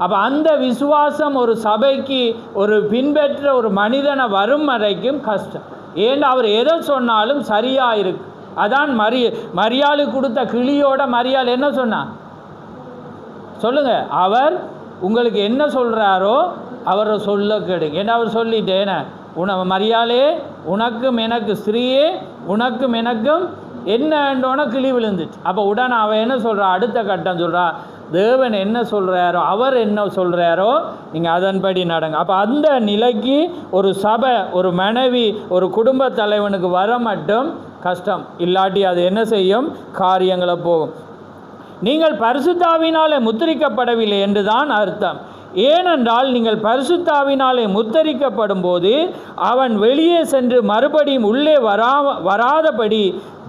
அப்போ அந்த விசுவாசம் ஒரு சபைக்கு ஒரு பின்பற்ற ஒரு மனிதனை வரும் வரைக்கும் கஷ்டம். ஏண்டா அவர் எதை சொன்னாலும் சரியாக இருக்கு. அதான் மரியாளு கொடுத்த கிளியோட மரியாள் என்ன சொன்னான் சொல்லுங்க? அவர் உங்களுக்கு என்ன சொல்கிறாரோ அவரை சொல்ல கேடுங்க. ஏன்னா அவர் சொல்லிட்டேன, மரியாளே உனக்கும் எனக்கு, ஸ்திரீயே உனக்கும் எனக்கும் என்னோட கிளி விழுந்துச்சு. அப்போ உடனே அவன் என்ன சொல்கிறா? அடுத்த கட்டம் சொல்கிறா, தேவன் என்ன சொல்கிறாரோ அவர் என்ன சொல்கிறாரோ நீங்கள் அதன்படி நடங்க. அப்போ அந்த நிலைக்கு ஒரு சபை, ஒரு மனைவி, ஒரு குடும்ப தலைவனுக்கு வர மட்டும் கஷ்டம். இல்லாட்டி அது என்ன செய்யும்? காரியங்களை போகும். நீங்கள் பரிசுத்த ஆவியினாலே முத்திரிக்கப்படவில்லை என்று தான் அர்த்தம். ஏனென்றால் நீங்கள் பரிசுத்தாவினாலே முத்தரிக்கப்படும் போது அவன் வெளியே சென்று மறுபடியும் உள்ளே வராதபடி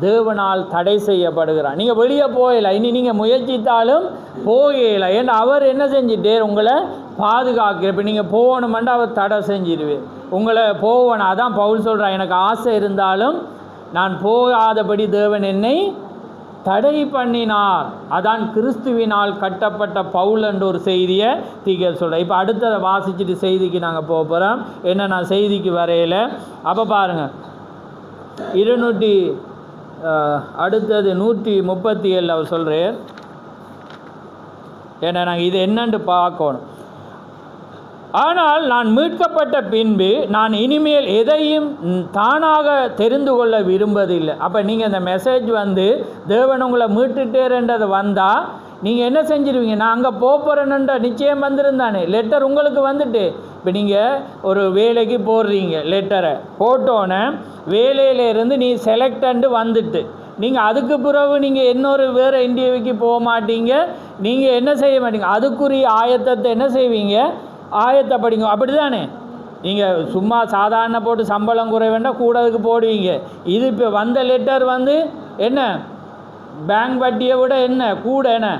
தேவனால் தடை செய்யப்படுகிறான். நீங்கள் வெளியே போகலை, இனி நீங்கள் முயற்சித்தாலும் போகலை. ஏன்னா அவர் என்ன செஞ்சிட்டே உங்களை பாதுகாக்கிற. இப்போ நீங்கள் போகணுமென்று அவர் தடை செஞ்சிடுவேன், உங்களை போகணும். அதான் பவுல் சொல்கிறான், எனக்கு ஆசை இருந்தாலும் நான் போகாதபடி தேவன் என்னை தடை பண்ணினார். அதான் கிறிஸ்துவினால் கட்டப்பட்ட பவுல் என்ற ஒரு செய்தியை தீக்க சொல்கிறேன். இப்போ அடுத்ததை வாசிச்சுட்டு செய்திக்கு நாங்கள் போக போகிறோம். என்ன, நான் செய்திக்கு வரையில் அப்போ பாருங்கள், அடுத்தது 137 அவர் சொல்கிறேன். ஏன்னா நாங்கள் இது என்னன்னு பார்க்கணும். ஆனால் நான் மீட்கப்பட்ட பின்பு நான் இனிமேல் எதையும் தானாக தெரிந்து கொள்ள விரும்பதில்லை. அப்போ நீங்கள் இந்த மெசேஜ் வந்து தேவன் உங்களை மீட்டுட்டேன்றதை வந்தால் நீங்கள் என்ன செஞ்சிருவீங்க? நான் அங்கே போகிறேன்ன்ற நிச்சயம் வந்திருந்தானே, லெட்டர் உங்களுக்கு வந்துட்டு. இப்போ நீங்கள் ஒரு வேலைக்கு போடுறீங்க, லெட்டரை போட்டோன்னே வேலையிலேருந்து நீ செலக்டண்டு வந்துட்டு நீங்கள் அதுக்கு பிறகு நீங்கள் இன்னொரு வேறு இந்தியாவுக்கு போக மாட்டீங்க. நீங்கள் என்ன செய்ய மாட்டீங்க? அதுக்குரிய ஆயத்தத்தை என்ன செய்வீங்க? ஆயத்தப்படிங்க. அப்படி தானே? நீங்கள் சும்மா சாதாரண போட்டு சம்பளம் குறை வேண்டாம், கூடதுக்கு போடுவீங்க. இது இப்போ வந்த லெட்டர் வந்து என்ன, பேங்க் வட்டியை விட என்ன கூட, என்ன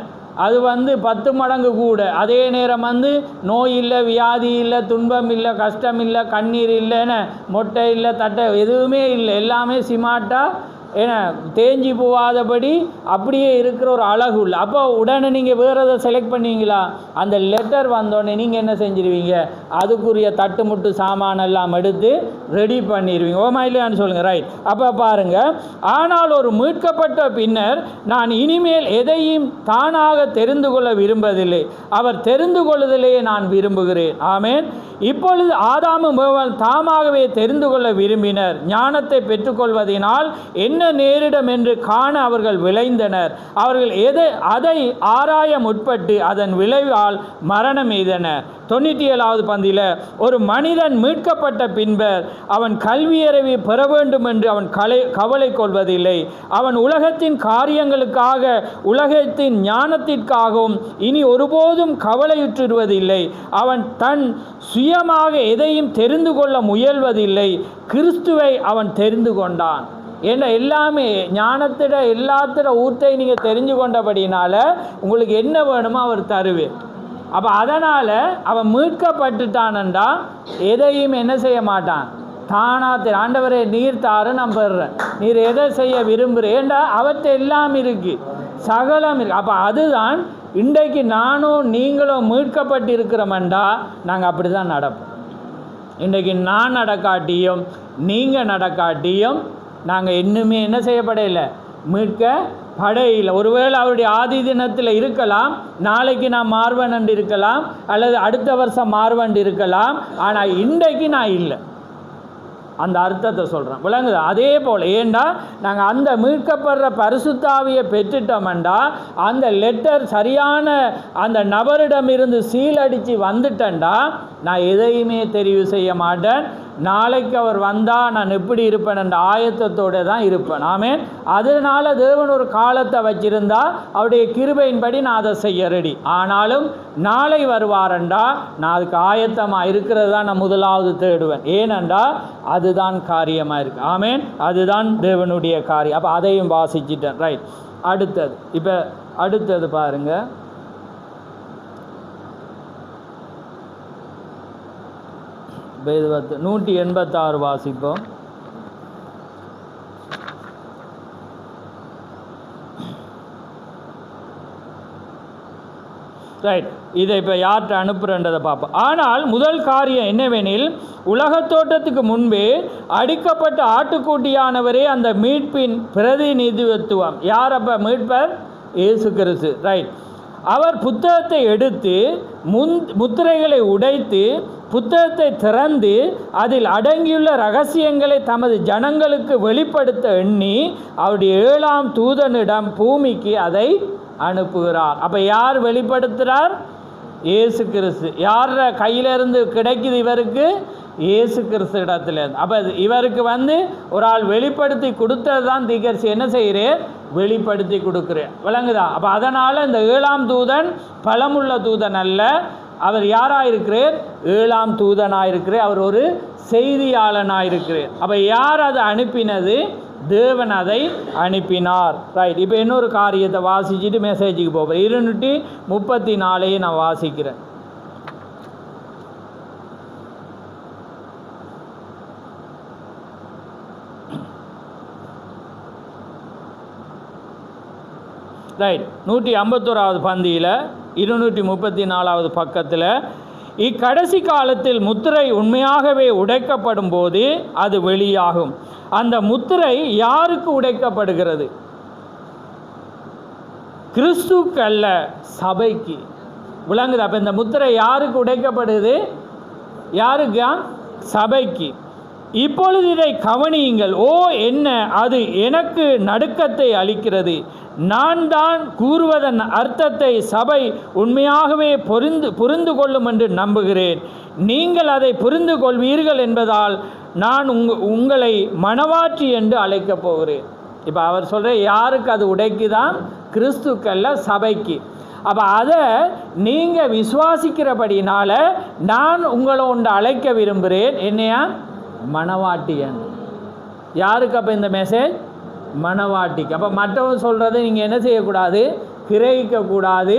அது வந்து 10 மடங்கு கூட. அதே நேரம் வந்து நோய் இல்லை, வியாதி இல்லை, துன்பம் இல்லை, கஷ்டம் இல்லை, கண்ணீர் இல்லை, என்ன மொட்டை இல்லை, தட்டை எதுவுமே இல்லை, எல்லாமே சிமாட்டாக ஏன்னா தேஞ்சி போகாதபடி அப்படியே இருக்கிற ஒரு அழகு இல்லை. அப்போ உடனே நீங்கள் வேறு எதை செலக்ட் பண்ணுவீங்களா? அந்த லெட்டர் வந்தோடனே நீங்கள் என்ன செஞ்சிருவீங்க? அதுக்குரிய தட்டுமுட்டு சாமானெல்லாம் எடுத்து ரெடி பண்ணிடுவீங்க. ஓமா இல்லையான்னு சொல்லுங்கள். ரைட். அப்போ பாருங்கள், ஆனால் ஒரு மீட்கப்பட்ட பின்னர் நான் இனிமேல் எதையும் தானாக தெரிந்து கொள்ள விரும்பதில்லை, அவர் தெரிந்து கொள்ளுதலையே நான் விரும்புகிறேன். ஆமேன். இப்பொழுது ஆதாமும் ஏவாளும் தாமாகவே தெரிந்து கொள்ள விரும்பினர். ஞானத்தை பெற்றுக்கொள்வதனால் என்ன நேரிடும் என்று காண அவர்கள் விளைந்தனர். அவர்கள் அதை ஆராய முற்பட்டு அதன் விளைவால் மரணம் எய்தனர். 97வது பந்தியில், ஒரு மனிதன் மீட்கப்பட்ட பின்பர் அவன் கல்வியறிவை பெற வேண்டும் என்று அவன் கவலை கொள்வதில்லை. அவன் உலகத்தின் காரியங்களுக்காக, உலகத்தின் ஞானத்திற்காகவும் இனி ஒருபோதும் கவலையுற்றுவதில்லை. அவன் தன் சுயமாக எதையும் தெரிந்து கொள்ள முயல்வதில்லை. கிறிஸ்துவை அவன் தெரிந்து கொண்டான். ஏன்னா எல்லாமே ஞானத்திட எல்லாத்திட ஊர்த்தை நீங்கள் தெரிஞ்சு கொண்டபடினால உங்களுக்கு என்ன வேணுமோ அவர் தருவேன். அப்போ அதனால் அவன் மீட்கப்பட்டுட்டானண்டா எதையும் என்ன செய்ய மாட்டான், தானாக ஆண்டவரே நீர் தாரு நான் பெறுறேன், நீர் எதை செய்ய விரும்புகிறேன்டா அவற்றை எல்லாம் இருக்குது, சகலம் இருக்குது. அப்போ அதுதான் இன்றைக்கு நானும் நீங்களும் மீட்கப்பட்டு இருக்கிறோம்டா நாங்கள் அப்படி தான் நடப்போம். இன்றைக்கு நான் நடக்காட்டியும் நீங்கள் நடக்காட்டியும் நாங்கள் இன்னுமே என்ன செய்யப்படையில்லை, மீட்கப்படையில்லை. ஒருவேளை அவருடைய ஆதி தினத்தில் இருக்கலாம், நாளைக்கு நான் மாறுவேன் இருக்கலாம், அல்லது அடுத்த வருஷம் மாறுவேன் இருக்கலாம். ஆனால் இன்றைக்கு நான் இல்லை. அந்த அர்த்தத்தை சொல்கிறேன், விளங்குது? அதே போல் ஏண்டா நாங்கள் அந்த மீட்கப்படுற பரிசுத்தாவியை பெற்றுட்டோம்டா அந்த லெட்டர் சரியான அந்த நபரிடமிருந்து சீலடித்து வந்துட்டேன்டா நான் எதையுமே தெரிவு செய்ய மாட்டேன். நாளைக்கு அவர் வந்தால் நான் எப்படி இருப்பேன் என்ற ஆயத்தத்தோடு தான் இருப்பேன். ஆமேன். அதனால் தேவன் ஒரு காலத்தை வச்சிருந்தா அவருடைய கிருபையின்படி நான் அதை செய்ய ரெடி. ஆனாலும் நாளை வருவாரண்டா நான் அதுக்கு ஆயத்தமாக இருக்கிறது தான் நான் முதலாவது தேடுவேன். ஏனென்றா அதுதான் காரியமாக இருக்குது. ஆமேன். அதுதான் தேவனுடைய காரியம். அப்போ அதையும் வாசிச்சிட்டேன். ரைட். அடுத்தது இப்போ அடுத்தது பாருங்கள், வேதவத்து 186 வாசிப்போம். ரைட். இதை இப்போ யார்கிட்ட அனுப்புகிறன்றதை பார்ப்போம். ஆனால் முதல் காரியம் என்னவெனில், உலகத் தோற்றத்துக்கு முன்பே அடிக்கப்பட்ட ஆட்டுக்குட்டியானவரே அந்த மீட்பின் பிரதிநிதித்துவம். யார் அப்போ மீட்பர்? இயேசு கிறிஸ்து. ரைட். அவர் புத்தகத்தை எடுத்து முத்திரைகளை உடைத்து புத்தகத்தை திறந்து அதில் அடங்கியுள்ள ரகசியங்களை தமது ஜனங்களுக்கு வெளிப்படுத்த எண்ணி அவருடைய 7ஆம் தூதனிடம் பூமிக்கு அதை அனுப்புகிறார். அப்போ யார் வெளிப்படுத்துகிறார்? இயேசு கிறிஸ்து. யார் கையிலிருந்து கிடைக்குது இவருக்கு? இயேசு கிறிஸ்து இடத்துலேருந்து. அப்போ இவருக்கு வந்து ஒரு ஆள் வெளிப்படுத்தி கொடுத்தது தான் தீர்க்கதரிசி என்ன செய்கிறேன்? வெளிப்படுத்தி கொடுக்குறேன். விளங்குதா? அப்போ அதனால் இந்த 7ஆம் தூதன் பலமுள்ள தூதன் அல்ல, அவர் யாராயிருக்கிறார்? 7ஆம் தூதனாயிருக்கிறார். அவர் ஒரு செய்தியாளனாயிருக்கிறார். அப்போ யார் அதை அனுப்பினது? தேவன் அதை அனுப்பினார். ரைட். இப்போ இன்னொரு காரியத்தை வாசிச்சுட்டு மெசேஜுக்கு போகிறேன். 234 நான் வாசிக்கிறேன். ரைட். 151வது பந்தியில் 234வது பக்கத்தில், இக்கடைசி காலத்தில் முத்திரை உண்மையாகவே உடைக்கப்படும் போது அது வெளியாகும். அந்த முத்திரை யாருக்கு உடைக்கப்படுகிறது? கிறிஸ்துவுக்கு அல்ல, சபைக்கு. விளங்குது? அப்போ இந்த முத்திரை யாருக்கு உடைக்கப்படுது? யாருக்கு? சபைக்கு. இப்பொழுது இதை கவனியுங்கள். ஓ என்ன, அது எனக்கு நடுக்கத்தை அளிக்கிறது. நான் தான் கூறுவதன் அர்த்தத்தை சபை உண்மையாகவே புரிந்து கொள்ளும் என்று நம்புகிறேன். நீங்கள் அதை புரிந்து கொள்வீர்கள் என்பதால் நான் உங்களை மணவாட்டி என்று அழைக்கப் போகிறேன். இப்போ அவர் சொல்கிற யாருக்கு அது உடைக்குதான்? கிறிஸ்துக்கல்ல, சபைக்கு. அப்போ அதை நீங்கள் விசுவாசிக்கிறபடினால நான் உங்களை ஒன்று அழைக்க விரும்புகிறேன். என்னையா? மணவாட்டியன். யாருக்கு அப்போ இந்த மெசேஜ்? மணவாட்டிக்கு. அப்போ மற்றவங்க சொல்கிறத நீங்கள் என்ன செய்யக்கூடாது? கிரகிக்கக்கூடாது.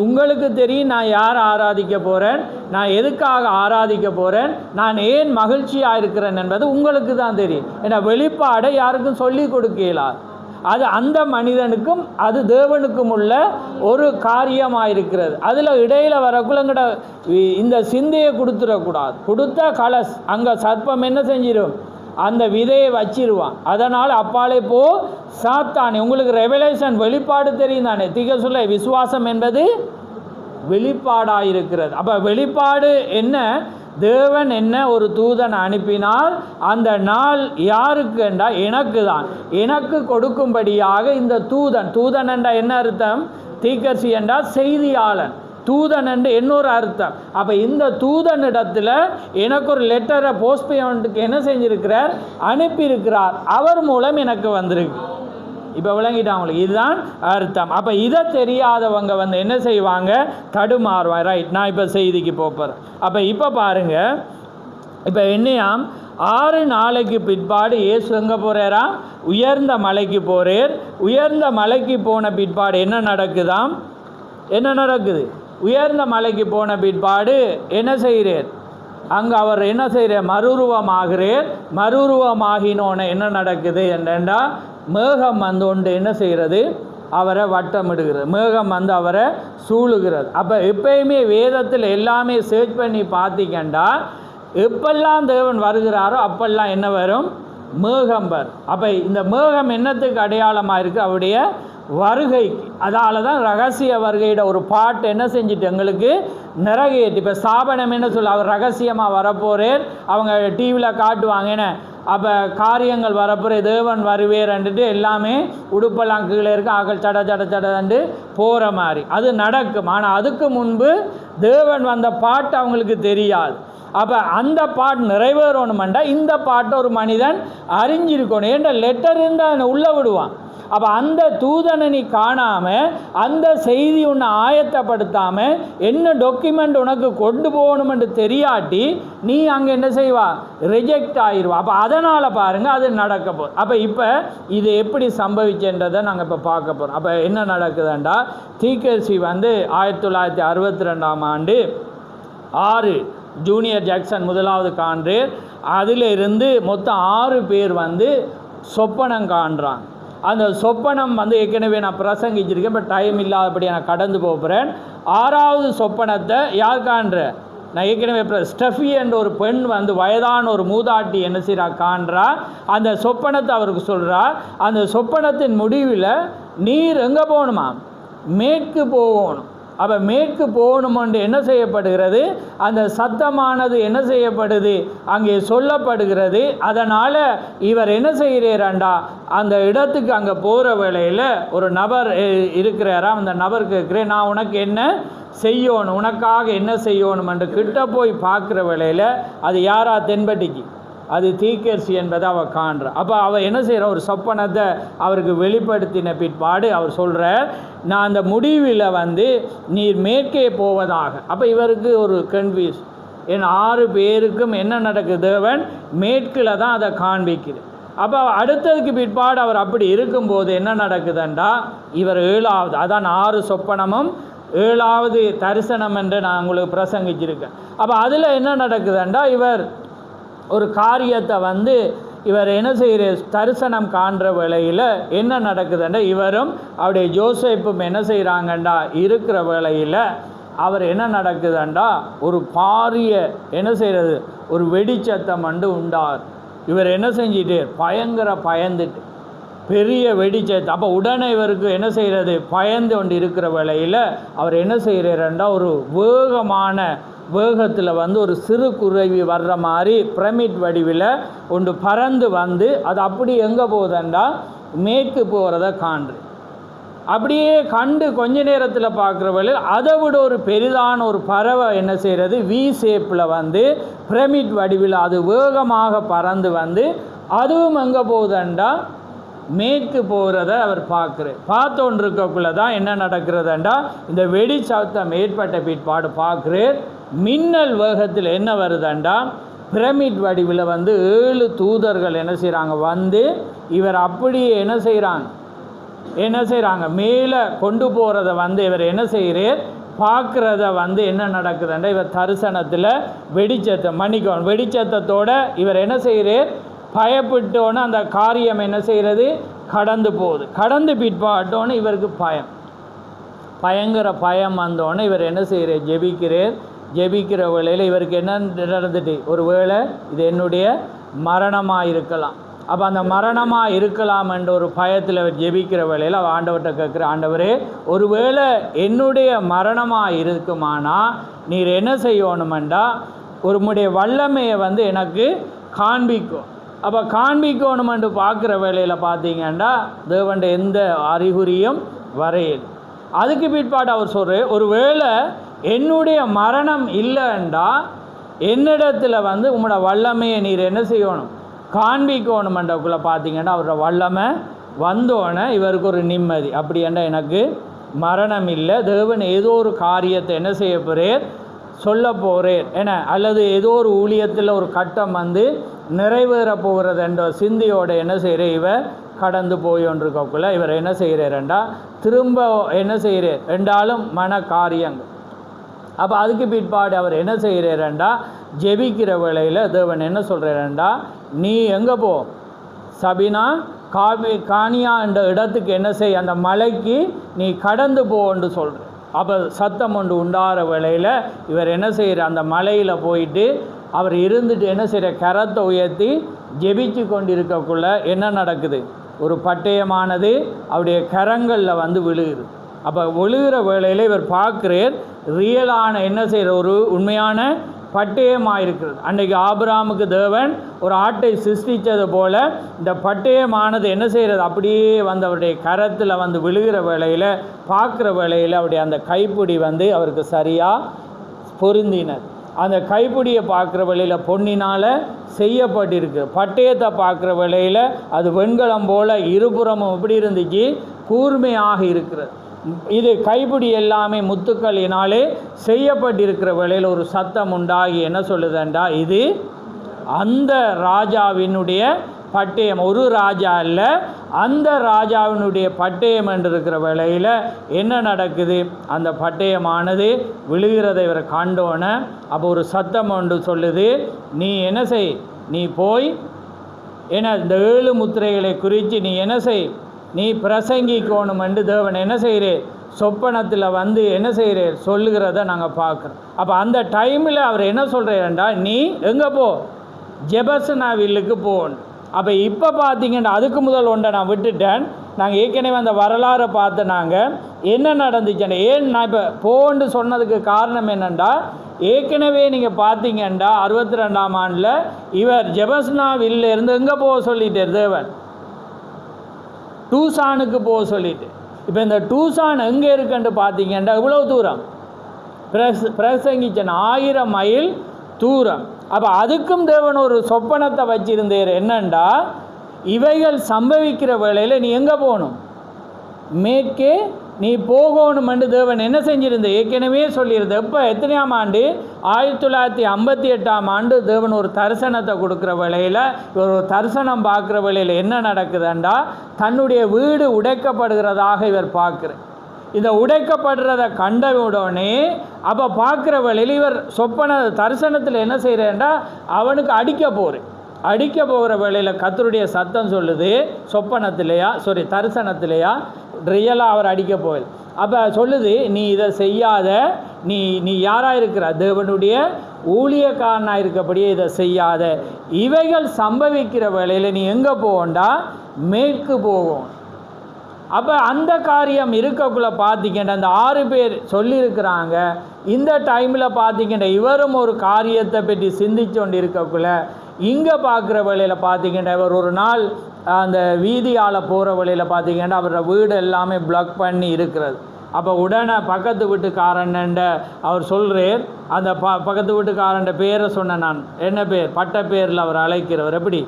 உங்களுக்கு தெரியும் நான் யார் ஆராதிக்க போகிறேன், நான் எதுக்காக ஆராதிக்க போகிறேன், நான் ஏன் மகிழ்ச்சியாக இருக்கிறேன் என்பது உங்களுக்கு தான் தெரியும். ஏன்னா வெளிப்பாடை யாருக்கும் சொல்லி கொடுக்கலாம். அது அந்த மனிதனுக்கும் அது தேவனுக்கும் உள்ள ஒரு காரியமாக இருக்கிறது. அதில் இடையில் வரக்குள்ளங்கிட்ட இந்த சிந்தையை கொடுத்துடக்கூடாது. கொடுத்தா கலஸ் அங்கே சர்ப்பம் என்ன செஞ்சிடும்? அந்த விதையை வச்சிருவான். அதனால் அப்பாலே போ சாத்தானே. உங்களுக்கு ரெவலேஷன் வெளிப்பாடு தெரியும் தானே? திக சொல்ல விசுவாசம் என்பது வெளிப்பாடாக இருக்கிறது. அப்போ வெளிப்பாடு என்ன? தேவன் என்ன ஒரு தூதன் அனுப்பினால் அந்த நாள் யாருக்கு என்றால் எனக்கு தான். எனக்கு கொடுக்கும்படியாக இந்த தூதன் என்றால் என்ன அர்த்தம்? தீக்கர்சி என்றால் செய்தியாளன். தூதன் என்று இன்னொரு அர்த்தம். அப்போ இந்த தூதனிடத்தில் எனக்கு ஒரு லெட்டரை போஸ்ட்மேனுக்கு என்ன செஞ்சிருக்கிறார்? அனுப்பியிருக்கிறார். அவர் மூலம் எனக்கு வந்திருக்கு. இப்போ விளங்கிட்டாங்களுக்கு இதுதான் அர்த்தம். அப்போ இதை தெரியாதவங்க என்ன செய்வாங்க? தடுமாறுவாங்க. ரைட். நான் இப்போ செய்திக்கு போகிறேன். அப்போ இப்போ பாருங்கள், இப்போ என்னையாம் 6 நாளைக்கு பிற்பாடு இயேசு எங்கே போகிறாராம்? உயர்ந்த மலைக்கு போகிறார். உயர்ந்த மலைக்கு போன பிற்பாடு என்ன நடக்குதாம்? என்ன நடக்குது? உயர்ந்த மலைக்கு போன பிற்பாடு என்ன செய்கிறார்? அங்கே அவர் என்ன செய்கிறார்? மறுரூபமாகிறார். மறுரூபமாகினோன்னு என்ன நடக்குது என்றா, மேகம் வந்து ஒன்று என்ன செய்கிறது? அவரை வட்டமிடுகிறது. மேகம் வந்து அவரை சூழுகிறது. அப்போ எப்பயுமே வேதத்தில் எல்லாமே சர்ச் பண்ணி பார்த்தீங்கன்னா எப்பெல்லாம் தேவன் வருகிறாரோ அப்பெல்லாம் என்ன வரும்? மேகம் வரும். அப்போ இந்த மேகம் என்னத்துக்கு அடையாளமாக இருக்குது? அவருடைய வருகைக்கு. அதால தான் ரகசிய வருகையிட ஒரு பாட்டு என்ன செஞ்சுட்டு எங்களுக்கு நிறைவேற்றி. இப்போ ஸ்தாபனம் என்ன சொல்ல, அவர் ரகசியமாக வரப்போறேன். அவங்க டிவியில் காட்டுவாங்க என்ன, அப்போ காரியங்கள் வரப்போகிற தேவன் வருவேன்ட்டு எல்லாமே உடுப்பெல்லாம் கீழே இருக்கு, ஆக்கள் சடண்டு போகிற மாதிரி அது நடக்கும். ஆனால் அதுக்கு முன்பு தேவன் வந்த பாட்டு அவங்களுக்கு தெரியாது. அப்போ அந்த பாட்டு நிறைவேறணுமெண்டா இந்த பாட்டை ஒரு மனிதன் அறிஞ்சிருக்கணும். ஏன்டா லெட்டர் இருந்தால் உள்ளே விடுவான். அப்போ அந்த தூதனை நீ காணாமல், அந்த செய்தி உன்னை ஆயத்தப்படுத்தாமல், என்ன டாக்குமெண்ட் உனக்கு கொண்டு போகணுமென்று தெரியாட்டி நீ அங்கே என்ன செய்வா? ரிஜெக்ட் ஆயிடுவா. அப்போ அதனால் பாருங்கள் அது நடக்க போகுது. அப்போ இப்போ இது எப்படி சம்பவிச்சுன்றதை நாங்கள் இப்போ பார்க்க போகிறோம். அப்போ என்ன நடக்குதுண்டா, தீக்கர்சி 1962ஆம் ஆண்டு 6 ஜூனியர் ஜாக்சன் முதலாவது காண்றார். அதில் இருந்து மொத்தம் 6 பேர் சொப்பனம் காண்றாங்க. அந்த சொப்பனம் ஏற்கனவே நான் பிரசங்கிச்சிருக்கேன். இப்போ டைம் இல்லாதபடி நான் கடந்து போகிறேன். 6வது சொப்பனத்தை யார் காண்ற? நான் ஏற்கனவே ஸ்டெஃபி என்ற ஒரு பெண் வயதான ஒரு மூதாட்டி என்ன செய்கிறா? காண்றா. அந்த சொப்பனத்தை அவருக்கு சொல்கிறா. அந்த சொப்பனத்தின் முடிவில் நீர் எங்கே போகணுமா? மேற்கு போகணும். அப்போ மேற்கு போகணுமென்று என்ன செய்யப்படுகிறது? அந்த சத்தமானது என்ன செய்யப்படுது? அங்கே சொல்லப்படுகிறது. அதனால் இவர் என்ன செய்கிறாரண்டா, அந்த இடத்துக்கு அங்கே போகிற வேளையில் ஒரு நபர் இருக்கிறாராம். அந்த நபர் கேட்குறேன், நான் உனக்கு என்ன செய்யணும், உனக்காக என்ன செய்யணும் என்று கிட்ட போய் பார்க்குற வேளையில் அது யாரா? தென்பட்டிக்கு அது தீக்கர்சி என்பதை அவள் காண்ற. அப்போ அவள் என்ன செய்கிற, ஒரு சொப்பனத்தை அவருக்கு வெளிப்படுத்தின பிற்பாடு அவர் சொல்கிறார், நான் அந்த முடிவில் வந்து நீர் மேற்கே போவதாக. அப்போ இவருக்கு ஒரு கன்ஃபியூஸ், என் 6 பேருக்கும் என்ன நடக்குது, தேவன் மேற்கில் தான் அதை காண்பிக்குது. அப்போ அடுத்ததுக்கு பிற்பாடு அவர் அப்படி இருக்கும்போது என்ன நடக்குதுண்டா, இவர் 7வது, அதான் 6 சொப்பனமும் 7வது தரிசனம் என்று நான் உங்களுக்கு பிரசங்கிச்சிருக்கேன். அப்போ அதில் என்ன நடக்குதுண்டா, இவர் ஒரு காரியத்தை வந்து இவர் என்ன செய்கிற, தரிசனம் காண்ற வேளையில் என்ன நடக்குதுண்டா, இவரும் அவருடைய ஜோசேப்பும் என்ன செய்கிறாங்கண்டா இருக்கிற வேளையில் அவர் என்ன நடக்குதுண்டா, ஒரு பாரிய என்ன செய்கிறது, ஒரு வெடிச்சத்தம் உண்டார். இவர் என்ன செஞ்சிட்டு பயந்துட்டு பெரிய வெடிச்சத்தம். அப்போ உடனே இவருக்கு என்ன செய்கிறது, பயந்து கொண்டு இருக்கிற வேளையில் அவர் என்ன செய்கிறாருண்டா, ஒரு வேகத்தில் வந்து ஒரு சிறு குருவி வர்ற மாதிரி பிரமிட் வடிவில் ஒன்று பறந்து வந்து அது அப்படி எங்கே போகுதுண்டா, மேற்கு போகிறத காண்று. அப்படியே கண்டு கொஞ்ச நேரத்தில் பார்க்குற வேளையில் அதை விட ஒரு பெரிதான ஒரு பறவை என்ன செய்கிறது, வி ஷேப்பில் வந்து பிரமிட் வடிவில் அது வேகமாக பறந்து வந்து அதுவும் எங்கே போகுதுண்டா, மேற்கு போகிறத அவர் பார்த்தோன்னு இருக்கக்குள்ளே தான் என்ன நடக்கிறதுண்டா, இந்த வெடி சத்தம் ஏற்பட்ட பிற்பாடு பார்க்குறேன், மின்னல் வேகத்தில் என்ன வருதுண்டா, பிரமிட் வடிவில் வந்து 7 தூதர்கள் என்ன செய்கிறாங்க வந்து இவர் அப்படியே என்ன செய்கிறாங்க மேலே கொண்டு போகிறத வந்து இவர் என்ன செய்கிறார் பார்க்குறத வந்து என்ன நடக்குதுண்டா, இவர் தரிசனத்தில் வெடிச்சத்தோட இவர் என்ன செய்கிறார், பயப்பட்டோன்னு அந்த காரியம் என்ன செய்கிறது, கடந்து போகுது. கடந்து பிற்பாட்டோன்னு இவருக்கு பயங்கர பயம் வந்தோன்னே இவர் என்ன செய்கிறார், ஜெபிக்கிற வேளையில் இவருக்கு என்ன நடந்துட்டு, ஒரு வேளை இது என்னுடைய மரணமாக இருக்கலாம். அப்போ அந்த மரணமாக இருக்கலாம் என்ற ஒரு பயத்தில் அவர் ஜெபிக்கிற வேளையில் அவர் ஆண்டவர்கிட்ட கேட்குற, ஆண்டவரே ஒருவேளை என்னுடைய மரணமாக இருக்குமானா நீர் என்ன செய்யணுமெண்டா, உம்முடைய வல்லமையை வந்து எனக்கு காண்பிக்கும். அப்போ காண்பிக்கணுமென்று பார்க்குற வேளையில் பார்த்தீங்கன்னா தேவன் எந்த அறிகுறியும் வரையது. அதுக்கு பிற்பாடு அவர் சொல்கிறார், ஒரு வேளை என்னுடைய மரணம் இல்லைண்டா என்னிடத்தில் வந்து உங்களோட வல்லமையை நீர் என்ன செய்யணும், காண்பிக்கணுமென்றக்குள்ளே பார்த்தீங்கன்னா அவரோட வல்லமை வந்தோடனே இவருக்கு ஒரு நிம்மதி. அப்படி என்றால் எனக்கு மரணம் இல்லை, தேவன் ஏதோ ஒரு காரியத்தை என்ன செய்ய போகிறேன், சொல்ல போகிறேன் என, அல்லது ஏதோ ஒரு ஊழியத்தில் ஒரு கட்டம் வந்து நிறைவேற போகிறது என்ற சிந்தியோடு என்ன செய்கிறேன், இவர் கடந்து போயோன்றிருக்கக்குள்ளே இவர் என்ன செய்கிறாருண்டா திரும்ப என்ன செய்கிறார் என்றாலும் மன காரியங்கள். அப்போ அதுக்கு பிற்பாடு அவர் என்ன செய்கிறாருண்டா, ஜெபிக்கிற வேளையில் தேவன் என்ன சொல்கிறாருண்டா, நீ எங்கே போ, சபினா கானியா என்ற இடத்துக்கு என்ன செய், அந்த மலைக்கு நீ கடந்து போன்னு சொல்கிற. அப்போ சத்தம் ஒன்று உண்டாகிற வேளையில் இவர் என்ன செய்கிற, அந்த மலையில் போயிட்டு அவர் இருந்துட்டு என்ன செய்கிற, கரத்தை உயர்த்தி ஜெபிச்சு கொண்டிருக்கக்குள்ள என்ன நடக்குது, ஒரு பட்டயமானது அவருடைய கரங்களில் வந்து விழுகுது. அப்போ விழுகிற வேளையில் இவர் பார்க்குறார், ரியலான என்ன செய்கிற ஒரு உண்மையான பட்டயமாக இருக்கிறது. அன்றைக்கு ஆபிரகாமுக்கு தேவன் ஒரு ஆட்டை சிருஷ்டித்தது போல் இந்த பட்டயமானது என்ன செய்கிறது, அப்படியே வந்து அவருடைய கரத்தில் வந்து விழுகிற வேளையில் பார்க்குற வேளையில் அவருடைய அந்த கைப்பிடி வந்து அவருக்கு சரியாக பொருந்தினது. அந்த கைப்பிடியை பார்க்குற வேளையில் பொன்னினால் செய்யப்பட்டிருக்கு. பட்டயத்தை பார்க்குற வேளையில் அது வெண்கலம் போல் இருபுறமும் எப்படி இருந்துச்சு, கூர்மையாக இருக்கிறது. இது கைப்பிடி எல்லாமே முத்துக்களினாலே செய்யப்பட்டிருக்கிற வேளையில் ஒரு சத்தம் உண்டாகி என்ன சொல்லுதுண்டா, இது அந்த ராஜாவினுடைய பட்டயம், ஒரு ராஜா இல்லை, அந்த ராஜாவினுடைய பட்டயம் என்று இருக்கிற வேளையில் என்ன நடக்குது, அந்த பட்டயமானது விழுகிறதை இவரை கண்டோன்னே அப்போ ஒரு சத்தம் ஒன்று சொல்லுது, நீ என்ன செய், நீ போய் ஏன்னா இந்த 7 முத்திரைகளை குறித்து நீ என்ன செய், நீ பிரசங்கிக்கணும் என்று தேவன் என்ன செய்கிறேன், சொப்பனத்தில் வந்து என்ன செய்கிறேன் சொல்லுகிறத நாங்கள் பார்க்குறோம். அப்போ அந்த டைமில் அவர் என்ன சொல்கிறேன்டா, நீ எங்கே போ, ஜெபசனா வில்லுக்கு போகணும். அப்போ இப்போ பார்த்தீங்கன்னா அதுக்கு முதல் ஒன்றை நான் விட்டுட்டேன். நாங்கள் ஏற்கனவே அந்த வரலாறை பார்த்து நாங்கள் என்ன நடந்துச்சுன்னா, ஏன் நான் இப்போ போன்னு சொன்னதுக்கு காரணம் என்னென்னா, ஏற்கனவே நீங்கள் பார்த்தீங்கன்னா 62ஆம் ஆண்டில் இவர் ஜெபஸ்னா வில்லிருந்து எங்கே போக சொல்லிட்டார் தேவன், டூசானுக்கு போக சொல்லிட்டு. இப்போ இந்த டூசான் எங்கே இருக்குன்னு பார்த்தீங்கன்னா இவ்வளோ தூரம் பிரசங்கிச்சன் 1000 மைல் தூரம். அப்போ அதுக்கும் தேவன் ஒரு சொப்பனத்தை வச்சிருந்தார். என்னண்டா, இவைகள் சம்பவிக்கிற வேளையில் நீ எங்கே போகணும், மேற்கே நீ போகணுமென்று தேவன் என்ன செஞ்சிருந்த ஏற்கனவே சொல்லியிருந்த. எப்போ எத்தனையாம் ஆண்டு, 1958 தேவன் ஒரு தரிசனத்தை கொடுக்குற வேளையில், ஒரு தரிசனம் பார்க்குற வேளையில் என்ன நடக்குதுண்டா, தன்னுடைய வீடு உடைக்கப்படுகிறதாக இவர் பார்க்குற. இந்த உடைக்கப்படுறதை கண்ட உடனே அப்போ பார்க்குற வேளையில் இவர் தரிசனத்தில் என்ன செய்கிறேன்டா, அவனுக்கு அடிக்க போகிற வேளையில் கர்த்தருடைய சத்தம் சொல்லுது, தரிசனத்திலையா ரியலாக அவர் அடிக்க போகுது. அப்போ சொல்லுது, நீ இதை செய்யாத, நீ யாராக இருக்கிற, தேவனுடைய ஊழியக்காரனாக இருக்கப்படியே இதை செய்யாத. இவைகள் சம்பவிக்கிற வேளையில் நீ எங்கே போகண்டா, மேற்கு போகும். அப்போ அந்த காரியம் இருக்கக்குள்ளே பார்த்திங்கன்னா அந்த 6 பேர் சொல்லியிருக்கிறாங்க. இந்த டைமில் பார்த்திங்கன்னா இவரும் ஒரு காரியத்தை பற்றி சிந்திச்சு கொண்டு இருக்கக்குள்ள இங்கே பார்க்குற வழியில் பார்த்திங்கன்னா இவர் ஒரு நாள் அந்த வீதியால் போகிற வழியில் பார்த்திங்கன்னா அவரோட வீடு எல்லாமே பிளாக் பண்ணி இருக்கிறது. அப்போ உடனே பக்கத்து வீட்டுக்காரன்ட அவர் சொல்கிறார், அந்த பக்கத்து வீட்டுக்காரன் பேரை சொன்ன நான், என்ன பேர், பட்ட பேரில் அவர் அழைக்கிறவர், எப்படி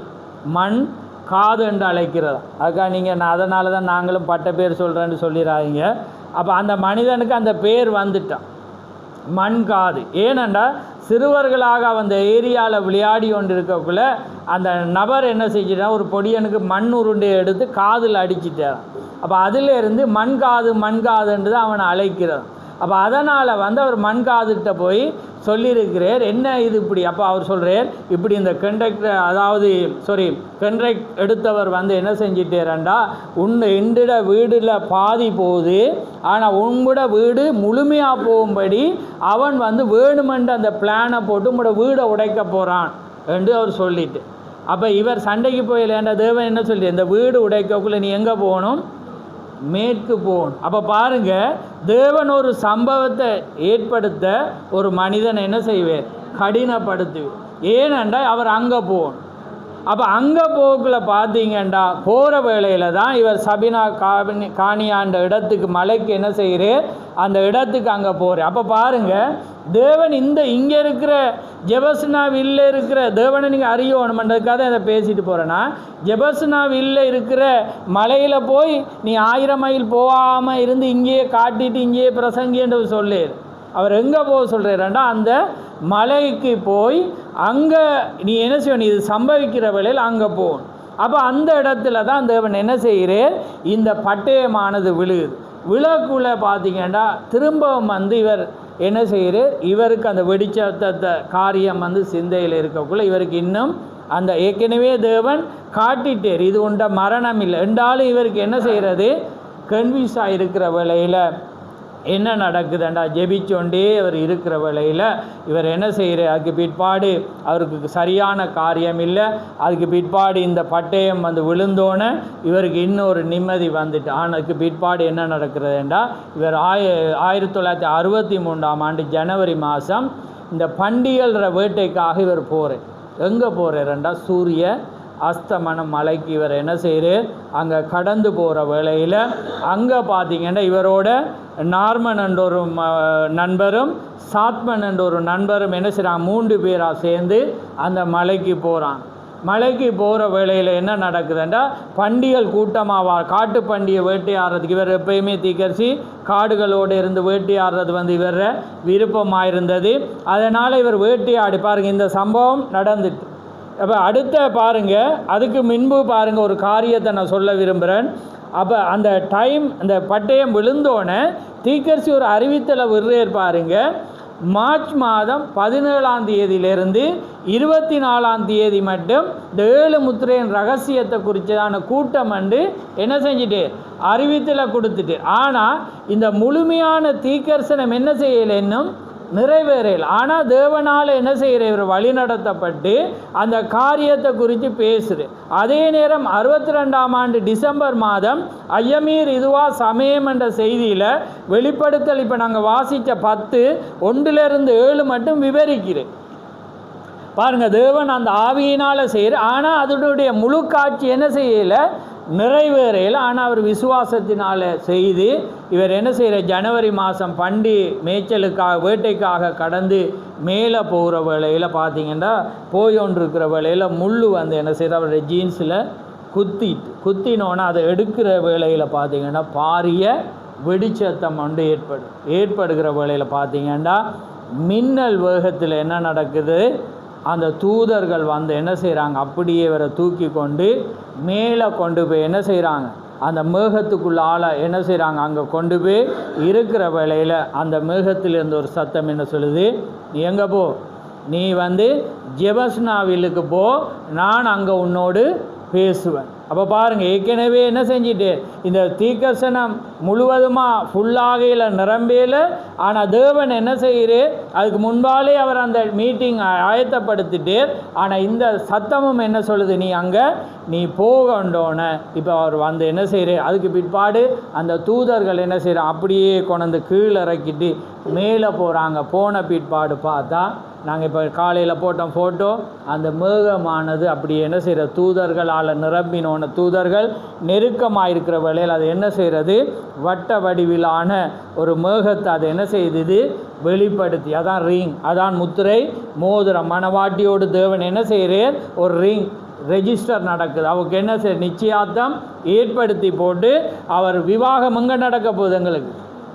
மண் காது என்று அழைக்கிறது. அதுக்காக நீங்கள் அதனால தான் நாங்களும் பட்ட பேர் சொல்கிறேன்னு சொல்லிடாதீங்க. அப்போ அந்த மனிதனுக்கு அந்த பேர் வந்துட்டான், மண் காது. ஏனென்றா சிறுவர்களாக அந்த ஏரியாவில் விளையாடி கொண்டு இருக்கக்குள்ள அந்த நபர் என்ன செஞ்சிட்டா, ஒரு பொடியனுக்கு மண் உருண்டையை எடுத்து காதில் அடிச்சிட்டான். அப்போ அதிலேருந்து மண் காதுன்றது அவனை அழைக்கிறான். அப்போ அதனால் அவர் மண்காதுகிட்ட போய் சொல்லியிருக்கிறார், என்ன இது இப்படி. அப்போ அவர் சொல்கிறார், இப்படி இந்த கண்ட்ராக்ட் எடுத்தவர் என்ன செஞ்சிட்டேரண்டா, என்னோட வீடில் பாதி போகுது, ஆனால் உங்களோட வீடு முழுமையாக போகும்படி அவன் வேணுமென்று அந்த பிளானை போட்டு உங்களோட வீடை உடைக்க போகிறான் என்று அவர் சொல்லிட்டு. அப்போ இவர் சண்டைக்கு போயிலேண்டா, தேவன் என்ன சொல்லி, இந்த வீடு உடைக்கக்குள்ளே நீ எங்கே போகணும், மேற்கு போகணும். அப்போ பாருங்கள், தேவன் ஒரு சம்பவத்தை ஏற்படுத்த ஒரு மனிதன் என்ன செய்வார், கடினப்படுத்துவார். ஏனென்றா அவர் அங்கே போகணும். அப்போ அங்கே போக்குள்ள பார்த்தீங்கண்டா போகிற வேளையில் தான் இவர் சபினா காணியாண்ட இடத்துக்கு மலைக்கு என்ன செய்கிறார், அந்த இடத்துக்கு அங்கே போகிறார். அப்போ பாருங்கள், தேவன் இங்கே இருக்கிற ஜெபஸ்னாவில் இருக்கிற தேவனை நீங்கள் அறியணுமென்றதுக்காக இதை பேசிட்டு போகிறேன்னா, ஜெபஸ்னாவில் இருக்கிற மலையில் போய் நீ 1000 மைல் போகாமல் இருந்து இங்கேயே காட்டிட்டு இங்கேயே பிரசங்கின்னு சொல்லிடு. அவர் எங்கே போக சொல்கிறாருண்டா, அந்த மலைக்கு போய் அங்கே நீ என்ன செய்யணும், இது சம்பவிக்கிற வேளையில் அங்கே போகணும். அப்போ அந்த இடத்துல தான் தேவன் என்ன செய்கிறார், இந்த பட்டயமானது விழுகுது. விழக்குள்ளே பார்த்தீங்கன்னா திரும்பவும் இவர் என்ன செய்கிறார், இவருக்கு அந்த வெடிச்சத்த காரியம் சிந்தையில் இருக்கக்குள்ள இவருக்கு இன்னும் அந்த ஏற்கனவே தேவன் காட்டிட்டார், இது உண்ட மரணம் இல்லை என்றாலும் இவருக்கு என்ன செய்கிறது, கன்ஃபியூஸாக இருக்கிற வேளையில் என்ன நடக்குதுண்டா, ஜெபிச்சோண்டே அவர் இருக்கிற வேளையில் இவர் என்ன செய்கிறார், அதுக்கு பிற்பாடு அவருக்கு சரியான காரியம் இல்லை. அதுக்கு பிற்பாடு இந்த பட்டயம் விழுந்தோன்னே இவருக்கு இன்னொரு நிம்மதி வந்துட்டு. அதுக்கு பிற்பாடு என்ன நடக்கிறதுண்டா, இவர் 1963ஆம் ஆண்டு ஜனவரி மாதம் இந்த பண்டிகை வேட்டைக்காக இவர் போகிறார். எங்கே போகிறாருண்டா, சூரிய அஸ்தமனம் மலைக்கு இவர் என்ன செய்கிறார், அங்கே கடந்து போகிற வேளையில் அங்கே பார்த்தீங்கன்னா இவரோட நார்மன் என்ற ஒரு நண்பரும் சாத்மன் என்ற ஒரு நண்பரும் என்ன செய்கிறாங்க, 3 பேராக சேர்ந்து அந்த மலைக்கு போகிறாங்க. மலைக்கு போகிற வேளையில் என்ன நடக்குதுண்டா, பண்டிகள் கூட்டமாக காட்டு பண்டிகை வேட்டையாடுறதுக்கு இவர் எப்பயுமே தீக்கரிசி காடுகளோடு இருந்து வேட்டையாடுறது இவர விருப்பமாக இருந்தது. அதனால் இவர் வேட்டையாடி பாருங்கள், இந்த சம்பவம் நடந்துட்டு. அப்போ அடுத்த பாருங்கள், அதுக்கு முன்பு பாருங்கள் ஒரு காரியத்தை நான் சொல்ல விரும்புகிறேன். அப்போ அந்த டைம் அந்த பட்டயம் விழுந்தோன்னே தீக்கரிசி ஒரு அறிவித்தலை விடுறார் பாருங்கள். மார்ச் மாதம் 17ஆம் தேதியிலிருந்து 24ஆம் தேதி மட்டும் இந்த 7 முத்திரையின் ரகசியத்தை குறித்ததான கூட்டம் என்ன செஞ்சுட்டு அறிவித்தலை கொடுத்துட்டு, ஆனால் இந்த முழுமையான தீக்கரிசனம் என்ன செய்யலை, இன்னும் நிறைவேறல. ஆனால் தேவனால் என்ன செய்கிற, இவர் வழி நடத்தப்பட்டு அந்த காரியத்தை குறித்து பேசுது. அதே நேரம் 62ஆம் ஆண்டு டிசம்பர் மாதம் ஐயமீர் இதுவா சமயம் என்ற செய்தியில் வெளிப்படுத்தல் இப்போ நாங்கள் வாசித்த 10:1-7 மட்டும் விவரிக்கிறேன். பாருங்கள், தேவன் அந்த ஆவியினால் செய்கிற, ஆனால் அதனுடைய முழு காட்சி என்ன செய்யலை, நிறைவேறையில். ஆனால் அவர் விசுவாசத்தினால் செய்து இவர் என்ன செய்கிற, ஜனவரி மாதம் பண்டி மேய்ச்சலுக்காக வேட்டைக்காக கடந்து மேலே போகிற வேளையில் பார்த்தீங்கன்னா போயொன்றிருக்கிற வேளையில் முள் வந்து என்ன செய்கிற அவருடைய ஜீன்ஸில் குத்தினோன்னா அதை எடுக்கிற வேளையில் பார்த்தீங்கன்னா பாரிய வெடிச்சத்தம் ஒன்று ஏற்படுகிற வேளையில் பார்த்தீங்கன்னா மின்னல் வேகத்தில் என்ன நடக்குது, அந்த தூதர்கள் வந்து என்ன செய்கிறாங்க, அப்படியே இவரை தூக்கி கொண்டு மேலே கொண்டு போய் என்ன செய்கிறாங்க, அந்த மேகத்துக்குள்ளால் என்ன செய்கிறாங்க, அங்கே கொண்டு போய் இருக்கிற வேளையில் அந்த மேகத்திலிருந்து ஒரு சத்தம் என்ன சொல்லுது, நீ எங்கே போ, நீ வந்து ஜெபஸ்னாவிலுக்கு போ, நான் அங்கே உன்னோடு பேசுவேன். அப்போ பாருங்கள், ஏற்கனவே என்ன செஞ்சிட்டு இந்த தீர்க்கதரிசனம் முழுவதுமாக ஃபுல்லாகையில் நிரம்பியில், ஆனால் தேவன் என்ன செய்கிறார், அதுக்கு முன்பாலே அவர் அந்த மீட்டிங் ஆயத்தப்படுத்திட்டு, ஆனால் இந்த சத்தமும் என்ன சொல்லுது, நீ அங்கே நீ போகண்டோன்னு. இப்போ அவர் வந்து என்ன செய்கிறார், அதுக்கு பிற்பாடு அந்த தூதர்கள் என்ன செய்கிறார், அப்படியே கொண்டு கீழே இறக்கிட்டு மேலே போகிறாங்க. போன பிற்பாடு பார்த்தா நாங்கள் இப்போ காலையில் போட்டோம் ஃபோட்டோ, அந்த மேகமானது அப்படி என்ன செய்கிற தூதர்களால் நிரம்பினோன தூதர்கள் நெருக்கமாக இருக்கிற வேளையில் அது என்ன செய்கிறது, வட்ட வடிவிலான ஒரு மேகத்தை அது என்ன செய்யுது வெளிப்படுத்தி, அதான் ரிங், அதான் முத்திரை மோதிரம். மணவாட்டியோடு தேவன் என்ன செய்கிறார், ஒரு ரிங் ரெஜிஸ்டர் நடக்குது. அவருக்கு என்ன செய்ய நிச்சயார்த்தம் ஏற்படுத்தி போட்டு அவர் விவாகம் எங்கே நடக்க போகுது, எங்களுக்கு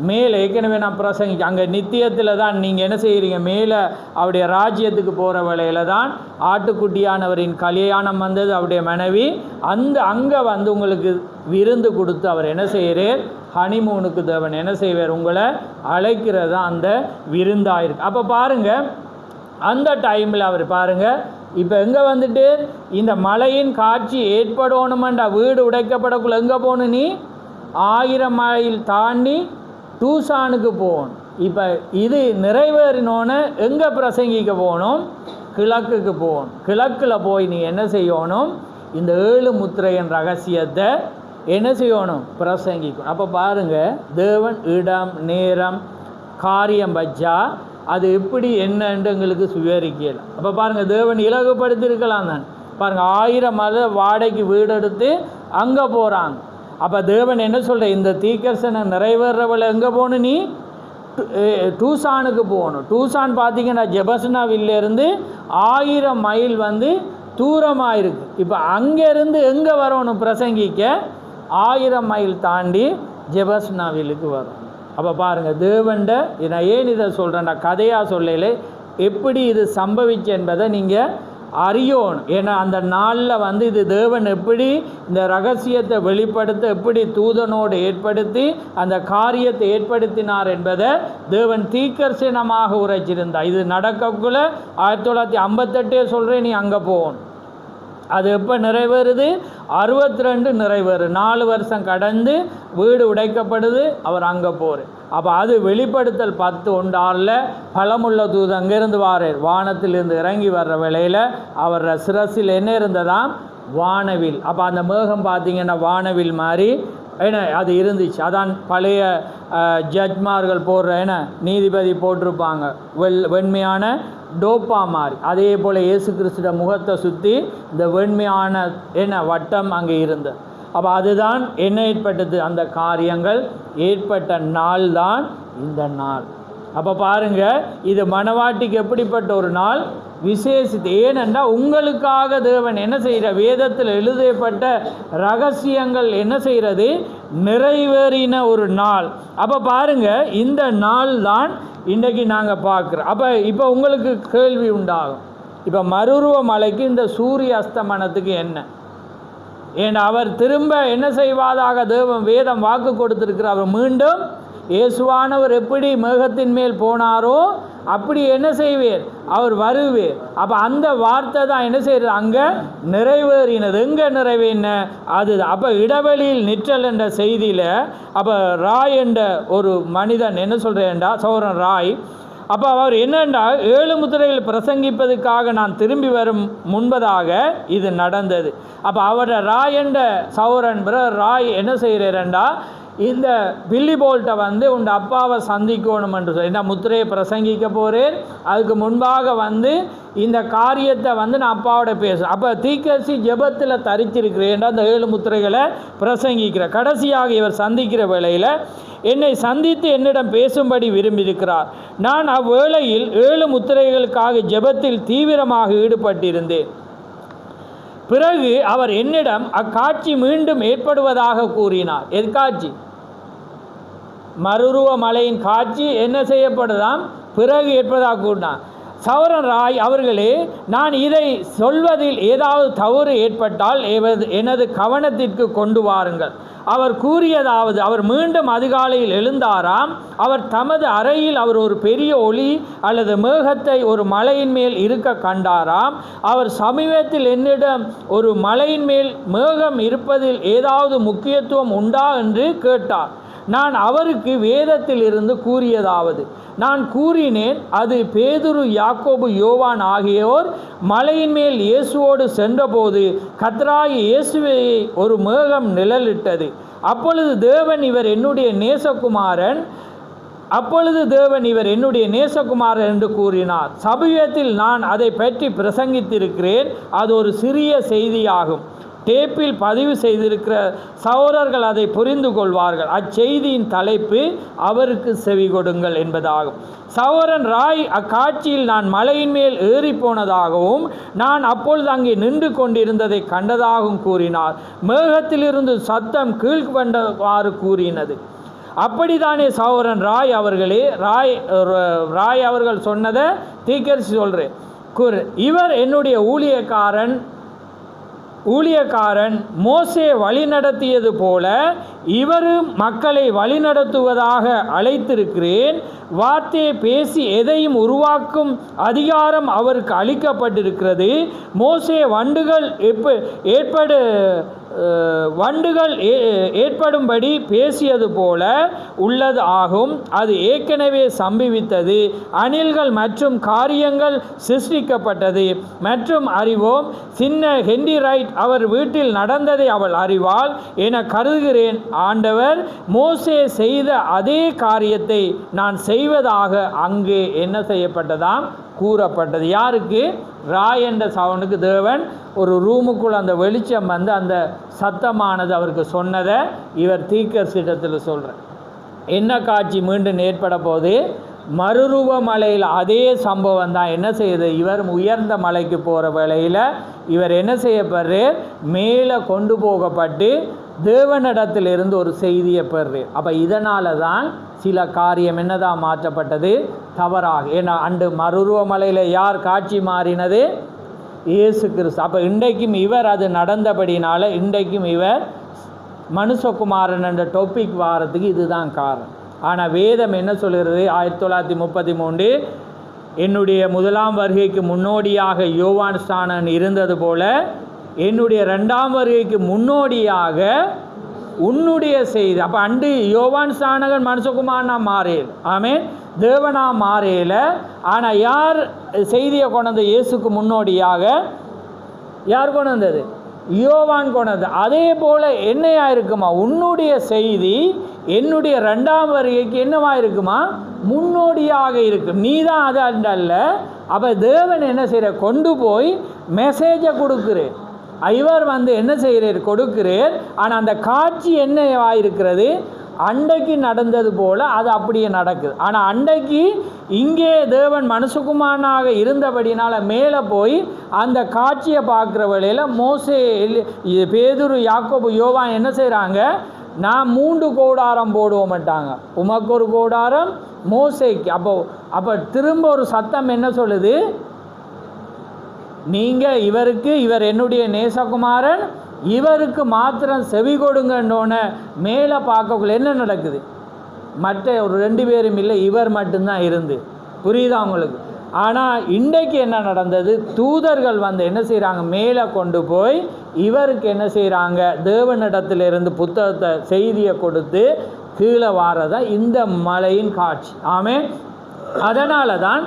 மேலே ஏற்கனவே நான் பிரசங்கிக்க அங்கே நித்தியத்தில் தான் நீங்கள் என்ன செய்கிறீங்க, மேலே அவருடைய ராஜ்யத்துக்கு போகிற வேளையில் தான் ஆட்டுக்குட்டியானவரின் கல்யாணம் வந்தது, அவருடைய மனைவி அங்கே வந்து உங்களுக்கு விருந்து கொடுத்து அவர் என்ன செய்கிறார், ஹனிமூனுக்கு தேவன் என்ன செய்வார், உங்களை அழைக்கிறது தான் அந்த விருந்தாயிருக்கு. அப்போ பாருங்கள், அந்த டைமில் அவர் பாருங்கள், இப்போ எங்கே வந்துட்டு இந்த மலையின் காட்சி ஏற்படணுமெண்டா வீடு உடைக்கப்படக்குள்ள எங்கே போகணும், நீ 1000 மைல் தாண்டி டூசானுக்கு போகணும். இப்போ இது நிறைவேறினோன்னு எங்கே பிரசங்கிக்க போகணும், கிழக்குக்கு போகணும். கிழக்கில் போய் நீ என்ன செய்யணும், இந்த 7 முத்திரையின் ரகசியத்தை என்ன செய்யணும், பிரசங்கிக்கணும். அப்போ பாருங்கள், தேவன் இடம் நேரம் காரியம் வச்சா அது எப்படி என்னன்னு எங்களுக்கு சுவீகரிக்கலாம். அப்போ பாருங்கள், தேவன் இலகுப்படுத்தியிருக்கலாம் தான். பாருங்கள், 1000 மலை வாடகைக்கு வீடு எடுத்து அங்கே போகிறாங்க. அப்போ தேவன் என்ன சொல்கிற, இந்த தீர்க்கதரிசனம் நிறைவேறவளை எங்கே போகணும், நீ டூசானுக்கு போகணும். டூசான் பார்த்தீங்கன்னா ஜெபஸ்னாவிலேருந்து 1000 மைல் வந்து தூரமாக இருக்குது. இப்போ அங்கேருந்து எங்கே வரணும் பிரசங்கிக்க, 1000 மைல் தாண்டி ஜெபஸ்னாவிலுக்கு வரும். அப்போ பாருங்கள், தேவன்ட நான் ஏன் இதை சொல்கிறேன்டா, கதையாக சொல்லலை, எப்படி இது சம்பவிச்சு என்பதை நீங்கள் அறியோணும். ஏன்னா அந்த நாளில் வந்து இது தேவன் எப்படி இந்த ரகசியத்தை வெளிப்படுத்த, எப்படி தூதனோடு ஏற்படுத்தி அந்த காரியத்தை ஏற்படுத்தினார் என்பதை தேவன் தீர்க்கதரிசனமாக உரைச்சிருந்தார். இது நடக்கக்குள்ள 1958 சொல்கிறேன், நீ அங்கே போகணும். அது எப்போ நிறைவேறுது, 62 நிறைவேறு, 4 வருஷம் கடந்து வீடு உடைக்கப்படுது, அவர் அங்கே போகிறார். அப்போ அது வெளிப்படுத்தல் 10:1 பலமுள்ள தூது அங்கேருந்து வாரார், வானத்திலிருந்து இறங்கி வர்ற வேளையில் அவர் சிரசில் என்ன இருந்ததாம், வானவில். அப்போ அந்த மேகம் பார்த்தீங்கன்னா வானவில் மாதிரி என்ன அது இருந்துச்சு. அதான் பழைய ஜட்ஜ்மார்கள் போடுற என்ன நீதிபதி போட்டிருப்பாங்க, வெண்மையான டோப்பா மாதிரி. அதே போல் இயேசு கிறிஸ்துட முகத்தை சுற்றி இந்த வெண்மையான என்ன வட்டம் அங்கே இருந்தது. அப்போ அதுதான் என்ன ஏற்பட்டது, அந்த காரியங்கள் ஏற்பட்ட நாள் தான் இந்த நாள். அப்போ பாருங்கள், இது மணவாட்டிக்கு எப்படிப்பட்ட ஒரு நாள், விசேஷித்து. ஏனென்றால் உங்களுக்காக தேவன் என்ன செய்கிற, வேதத்தில் எழுதப்பட்ட ரகசியங்கள் என்ன செய்கிறது, நிறைவேறின ஒரு நாள். அப்போ பாருங்கள், இந்த நாள் தான் இன்றைக்கி நாங்கள் பார்க்குறோம். அப்போ இப்போ உங்களுக்கு கேள்வி உண்டாகும், இப்போ மறுரூப மலைக்கு இந்த சூரிய அஸ்தமனத்துக்கு என்ன, ஏன்னா அவர் திரும்ப என்ன செய்வதாக தேவன் வேதம் வாக்கு கொடுத்துருக்கிறார். அவர் மீண்டும் இயேசுவானவர் எப்படி மேகத்தின் மேல் போனாரோ அப்படி என்ன செய்வேர், அவர் வருவேர். அப்போ அந்த வார்த்தை தான் என்ன செய்கிறது, அங்கே நிறைவேறினது. எங்கே நிறைவேறின அது. அப்போ இடைவெளியில் நிற்றல் என்ற செய்தியில் அப்போ ராய் என்ற ஒரு மனிதன் என்ன சொல்கிறேன்டா, சௌரன் ராய். அப்போ அவர் என்னென்றா, 7 முத்திரைகள் பிரசங்கிப்பதற்காக நான் திரும்பி வரும் முன்பதாக இது நடந்தது. அப்போ அவரை ராய் என்ற சௌரன் ராய் என்ன செய்கிறேன்டா, இந்த பில்லி போல்ட்டை வந்து உன் அப்பாவை சந்திக்கணும் என்று சொல்லி நான் முத்திரையை பிரசங்கிக்க போகிறேன், அதுக்கு முன்பாக வந்து இந்த காரியத்தை வந்து நான் அப்பாவோட பேசுகிறேன். அப்போ தீர்க்கதரிசி ஜெபத்தில் தரிச்சிருக்கிறேன், அந்த 7 முத்திரைகளை கடைசியாக இவர் சந்திக்கிற வேளையில் என்னை சந்தித்து என்னிடம் பேசும்படி விரும்பியிருக்கிறார். நான் அவ்வேளையில் 7 முத்திரைகளுக்காக ஜெபத்தில் தீவிரமாக ஈடுபட்டிருந்தேன். பிறகு அவர் என்னிடம் அக்காட்சி மீண்டும் ஏற்படுவதாக கூறினார். எக்காட்சி? மறுரூப மலையின் காட்சி என்ன செய்யப்படுதாம்? பிறகு ஏற்பதாக கூறினார். சௌரன் ராய் அவர்களே, நான் இதை சொல்வதில் ஏதாவது தவறு ஏற்பட்டால் எனது கவனத்திற்கு கொண்டு வாருங்கள். அவர் கூறியதாவது, அவர் மீண்டும் அதிகாலையில் எழுந்தாராம். அவர் தமது அறையில் அவர் ஒரு பெரிய ஒளி அல்லது மேகத்தை ஒரு மலையின் மேல் இருக்க கண்டாராம். அவர் சமீபத்தில் என்னிடம் ஒரு மலையின் மேல் மேகம் இருப்பதில் ஏதாவது முக்கியத்துவம் உண்டா என்று கேட்டார். நான் அவருக்கு வேதத்தில் இருந்து கூறியதாவது, நான் கூறினேன், அது பேதுரு, யாக்கோபு, யோவான் ஆகியோர் மலையின் மேல் இயேசுவோடு சென்றபோது கர்த்தராகிய இயேசுவை ஒரு மேகம் நிழலிட்டது. அப்பொழுது தேவன் இவர் என்னுடைய நேசகுமாரன் என்று கூறினார். சமீபத்தில் நான் அதை பற்றி பிரசங்கித்திருக்கிறேன். அது ஒரு சிறிய செய்தியாகும். டேப்பில் பதிவு செய்திருக்கிற சகோதரர்கள் அதை புரிந்து கொள்வார்கள். அச்செய்தியின் தலைப்பு அவருக்கு செவி கொடுங்கள் என்பதாகும். சகோதரன் ராய் அக்காட்சியில் நான் மலையின் மேல் ஏறி போனதாகவும் நான் அப்பொழுது அங்கே நின்று கொண்டிருந்ததை கண்டதாகவும் கூறினார். மேகத்திலிருந்து சத்தம் கீழ்வந்தவாறு கூறினது. அப்படித்தானே சகோதரன் ராய் அவர்களே? ராய் அவர்கள் சொன்னதை தீக்கரிசி சொல்கிறேன். இவர் என்னுடைய ஊழியக்காரன் மோசே வழிநடத்தியது போல இவரும் மக்களை வழிநடத்துவதாக அழைத்திருக்கிறேன். வார்த்தையை பேசி எதையும் உருவாக்கும் அதிகாரம் அவருக்கு அளிக்கப்பட்டிருக்கிறது. மோசே வண்டுகள் ஏற்படும்படி பேசியது போல உள்ளது ஆகும். அது ஏற்கனவே சம்பவித்தது. அணில்கள் மற்றும் காரியங்கள் சிருஷ்டிக்கப்பட்டது மற்றும் அறிவோம். சின்ன ஹென்றி ரைட் அவர் வீட்டில் நடந்ததை அவள் அறிவாள் என கருதுகிறேன். ஆண்டவர் மோசே செய்த அதே காரியத்தை நான் செய்வதாக அங்கே என்ன செய்யப்பட்டதாம்? கூறப்பட்டது. யாருக்கு? ராய் என்ற சவுனுக்கு தேவன் ஒரு ரூமுக்குள் அந்த வெளிச்சம் வந்து அந்த சத்தமானது அவருக்கு சொன்னதை இவர் தீர்க்கதரிசியிடத்தில் சொல்கிறார். என்ன காட்சி மீண்டும் ஏற்பட போது? மறுரூப மலையில் அதே சம்பவம் தான். என்ன செய்யுது? இவர் உயர்ந்த மலைக்கு போகிற வேளையில் இவர் என்ன செய்யப்படுறார்? மேலே கொண்டு போகப்பட்டு தேவனிடத்திலிருந்து ஒரு செய்தியை பெறுறார். அப்போ இதனால தான் சில காரியம் என்னதான் மாற்றப்பட்டது? தவறாக. ஏன்னா அண்டு மறுரூப மலையில் யார் காட்சி மாறினது? இயேசு கிறிஸ்து. அப்போ இன்றைக்கும் இவர் அது நடந்தபடினால இன்றைக்கும் இவர் மனுஷகுமாரன் என்ற டாபிக் வாரத்துக்கு இதுதான் காரணம். ஆனால் வேதம் என்ன சொல்கிறது? 1933 என்னுடைய முதலாம் வருகைக்கு முன்னோடியாக யோவான் ஸ்நானன் இருந்தது போல என்னுடைய 2ஆம் வருகைக்கு முன்னோடியாக உன்னுடைய செய்தி. அப்போ அண்டு யோவான் ஸ்நானகன் மனுஷகுமாரனா மாறேல், ஆமென், தேவனா மாறேல. ஆனால் யார் செய்தியை கொண்டது? இயேசுக்கு முன்னோடியாக யார் கொண்டு வந்தது? யோவான் கொண்டது. அதே போல் என்னையா இருக்குமா? உன்னுடைய செய்தி என்னுடைய 2ஆம் வருகைக்கு என்னவா இருக்குமா? முன்னோடியாக இருக்கும். நீ தான் அது அல்ல. அப்போ தேவன் என்ன செய்கிற? கொண்டு போய் மெசேஜை கொடுக்குறேன். இவர் வந்து என்ன செய்கிறார்? கொடுக்கிறேன். ஆனால் அந்த காட்சி என்னவா இருக்கிறது? அன்றைக்கு நடந்தது போல் அது அப்படியே நடக்குது. ஆனால் அன்றைக்கு இங்கே தேவன் மனுஷகுமாரனாக இருந்தபடினால் மேலே போய் அந்த காட்சியை பார்க்குற வேளையில் மோசே, பேதுரு, யாக்கோபு, யோவான் என்ன செய்கிறாங்க? நான் 3 கூடாரம் போடுவ மாட்டாங்க, உமக்கு ஒரு கூடாரம், மோசேக்கு. அப்போ திரும்ப ஒரு சத்தம் என்ன சொல்லுது? நீங்கள் இவர் என்னுடைய நேசகுமாரன், இவருக்கு மாத்திரம் செவி கொடுங்கன்னோன்னு மேலே பார்க்கக்குள்ள என்ன நடக்குது? மற்ற ஒரு 2 பேரும் இல்லை, இவர் மட்டும்தான் இருந்து. புரியுதா உங்களுக்கு? ஆனால் இன்றைக்கு என்ன நடந்தது? தூதர்கள் வந்து என்ன செய்கிறாங்க? மேலே கொண்டு போய் இவருக்கு என்ன செய்கிறாங்க? தேவனிடத்திலிருந்து புத்தகத்தை செய்தியை கொடுத்து கீழே வாரதான் இந்த மலையின் காட்சி. ஆமென். அதனால தான்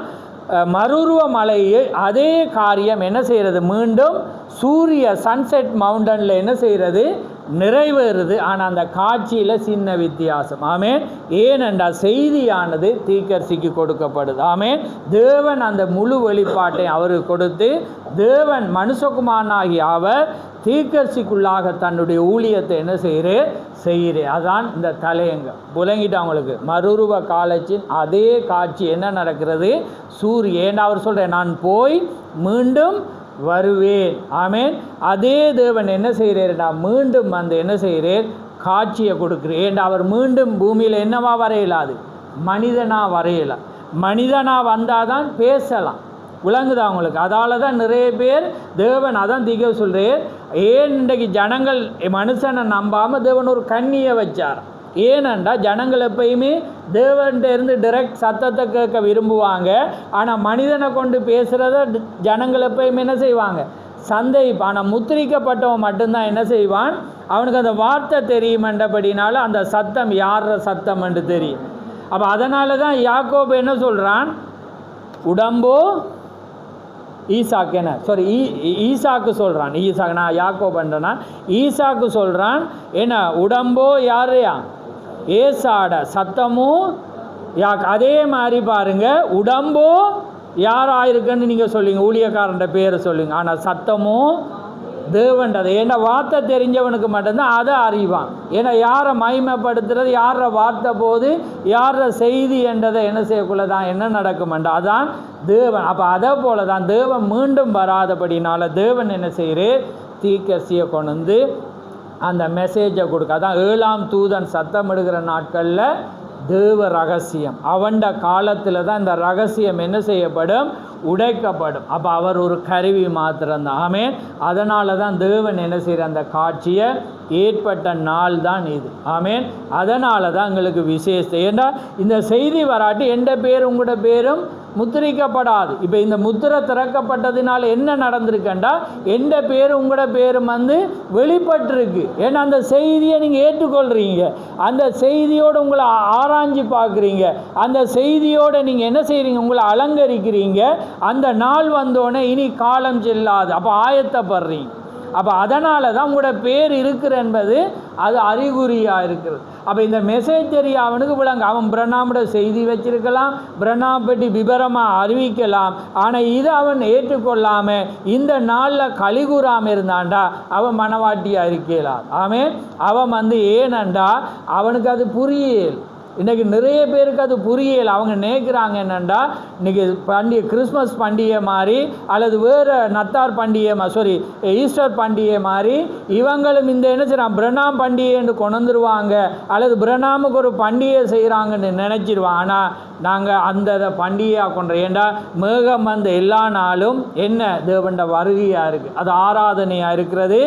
மறுரூப மலையை அதே காரியம் என்ன செய்கிறது? மீண்டும் சூரிய சன்செட் மவுண்டனில் என்ன செய்கிறது? நிறைவேறுது. ஆனால் அந்த காட்சியில் சின்ன வித்தியாசம். ஆமென். ஏனென்றால் செய்தியானது தீர்க்கதரிசிக்கு கொடுக்கப்படுது. ஆமென். தேவன் அந்த முழு வெளிப்பாட்டை அவருக்கு கொடுத்து தேவன் மனுஷகுமாரனாகி அவர் தீர்க்கதரிசிக்குள்ளாக தன்னுடைய ஊழியத்தை என்ன செய்கிறேன். அதான் இந்த தலையங்க புலங்கிட்டு அவங்களுக்கு மறுரூப காலத்தின் அதே காட்சி என்ன நடக்கிறது. சூரியன் அவர் சொல்கிறேன், நான் போய் மீண்டும் வருவேன். ஆமேன். அதே தேவன் என்ன செய்கிறேன்டா, மீண்டும் வந்து என்ன செய்கிறேன், காட்சியை கொடுக்குறேன். அவர் மீண்டும் பூமியில் என்னவா வரையலாது, மனிதனாக வரையலாம். மனிதனாக வந்தால் தான் பேசலாம். விளங்குதா அவங்களுக்கு? அதால் தான் நிறைய பேர் தேவன் அதான் திக சொல்கிறேன், ஏன் இன்றைக்கு ஜனங்கள் மனுஷனை நம்பாமல் தேவன் ஒரு கண்ணியை வச்சார். ஏனென்றா ஜனங்கள் எப்பயுமே தேவன்கிட்ட இருந்து டைரக்ட் சத்தத்தை கேட்க விரும்புவாங்க. ஆனால் மனிதனை கொண்டு பேசுகிறத ஜனங்கள் எப்பயுமே என்ன செய்வாங்க, சந்தேகிப்பான். ஆனால் முத்திரிக்கப்பட்டவன் மட்டும்தான் என்ன செய்வான், அவனுக்கு அந்த வார்த்தை தெரியுமென்றபடினால அந்த சத்தம் யார சத்தம் என்று தெரியும். அப்போ அதனால தான் யாக்கோபு என்ன சொல்கிறான், உடம்போ ஈசாக்கு என்ன ஈசாக்கு சொல்கிறான். ஈசாக்கு நான் யாக்கோபன்றனா ஈசாக்கு சொல்கிறான் என்ன, உடம்போ யாரையா ஏசாட, சத்தமும் அதே மாதிரி பாருங்க, உடம்போ யாராயிருக்குன்னு நீங்கள் சொல்லுங்க, ஊழியக்காரன்ற பேரை சொல்லுங்க. ஆனால் சத்தமும் தேவன்றது. ஏன்னா வார்த்தை தெரிஞ்சவனுக்கு மட்டும்தான் அதை அறிவான். ஏன்னா யாரை மகிமைப்படுத்துறது, யார வார்த்தை போது, யார செய்தி என்றதை என்ன செய்யக்குள்ள தான் என்ன நடக்குமென்ற அதான் தேவன். அப்போ அதே போல தான் தேவன் மீண்டும் வராதபடினால தேவன் என்ன செய்கிறேன், தீர்க்கதரிசியை கொண்டு வந்து அந்த மெசேஜை கொடுக்க. அதான் 7ஆம் தூதன் சத்தமிடுகிற நாட்களில் தேவ ரகசியம் அவண்ட காலத்தில் தான் இந்த ரகசியம் என்ன செய்யப்படும், உடைக்கப்படும். அப்போ அவர் ஒரு கருவி மாத்திரம்தான். ஆமேன். அதனால தான் தேவன் என்ன செய்கிற அந்த காட்சியை ஏற்பட்ட நாள் தான் இது. ஆமேன். அதனால தான் எங்களுக்கு விசேஷம். ஏன்னா இந்த செய்தி வராட்டி எந்த பேரும் உங்களோட பேரும் முத்திரிக்கப்படாது. இப்போ இந்த முத்திரை திறக்கப்பட்டதுனால என்ன நடந்திருக்கண்டா, எந்த பேரும் உங்களோட பேரும் வந்து வெளிப்பட்டிருக்கு. ஏன்னா அந்த செய்தியை நீங்கள் ஏற்றுக்கொள்கிறீங்க, அந்த செய்தியோடு உங்களை ஆராய்ஞ்சு பார்க்குறீங்க, அந்த செய்தியோடு நீங்கள் என்ன செய்கிறீங்க, உங்களை அலங்கரிக்கிறீங்க. அந்த நாள் வந்தோடனே இனி காலம் செல்லாது. அப்போ ஆயத்தப்படுறீங்க. அப்போ அதனால தான் உங்களோட பேர் இருக்கிற என்பது அது அறிகுறியாக இருக்கிறது. அப்போ இந்த மெசேஜ் தெரிய அவனுக்கு விளங்க, அவன் பிரண்ணாமோட செய்தி வச்சிருக்கலாம், பிரண்ணாம் பற்றி விபரமாக அறிவிக்கலாம். ஆனால் இதை அவன் ஏற்றுக்கொள்ளாமல் இந்த நாளில் கலிகூறாமல் இருந்தான்டா அவன் மனவாட்டியாக இருக்கலாம். ஆமேன். அவன் வந்து ஏனண்டா அவனுக்கு அது புரியல். இன்றைக்கி நிறைய பேருக்கு அது புரியல. அவங்க நினைக்கிறாங்க என்னென்னா, இன்றைக்கி பண்டிகை கிறிஸ்மஸ் பண்டிகை மாதிரி அல்லது வேறு நத்தார் பண்டிகை ஈஸ்டர் பண்டிகை மாதிரி இவங்களும் இந்த என்ன செய்கிறான், பிரணாம் பண்டிகைன்னு கொண்டுருவாங்க அல்லது பிரணாமுக்கு ஒரு பண்டிகை செய்கிறாங்கன்னு நினச்சிடுவான். ஆனால் நாங்கள் அந்த பண்டிகையாக கொண்டோம். ஏண்டா மேகம் வந்த எல்லா நாளும் என்ன தேவன்ட வருகையாக இருக்குது, அது ஆராதனையாக இருக்கிறது,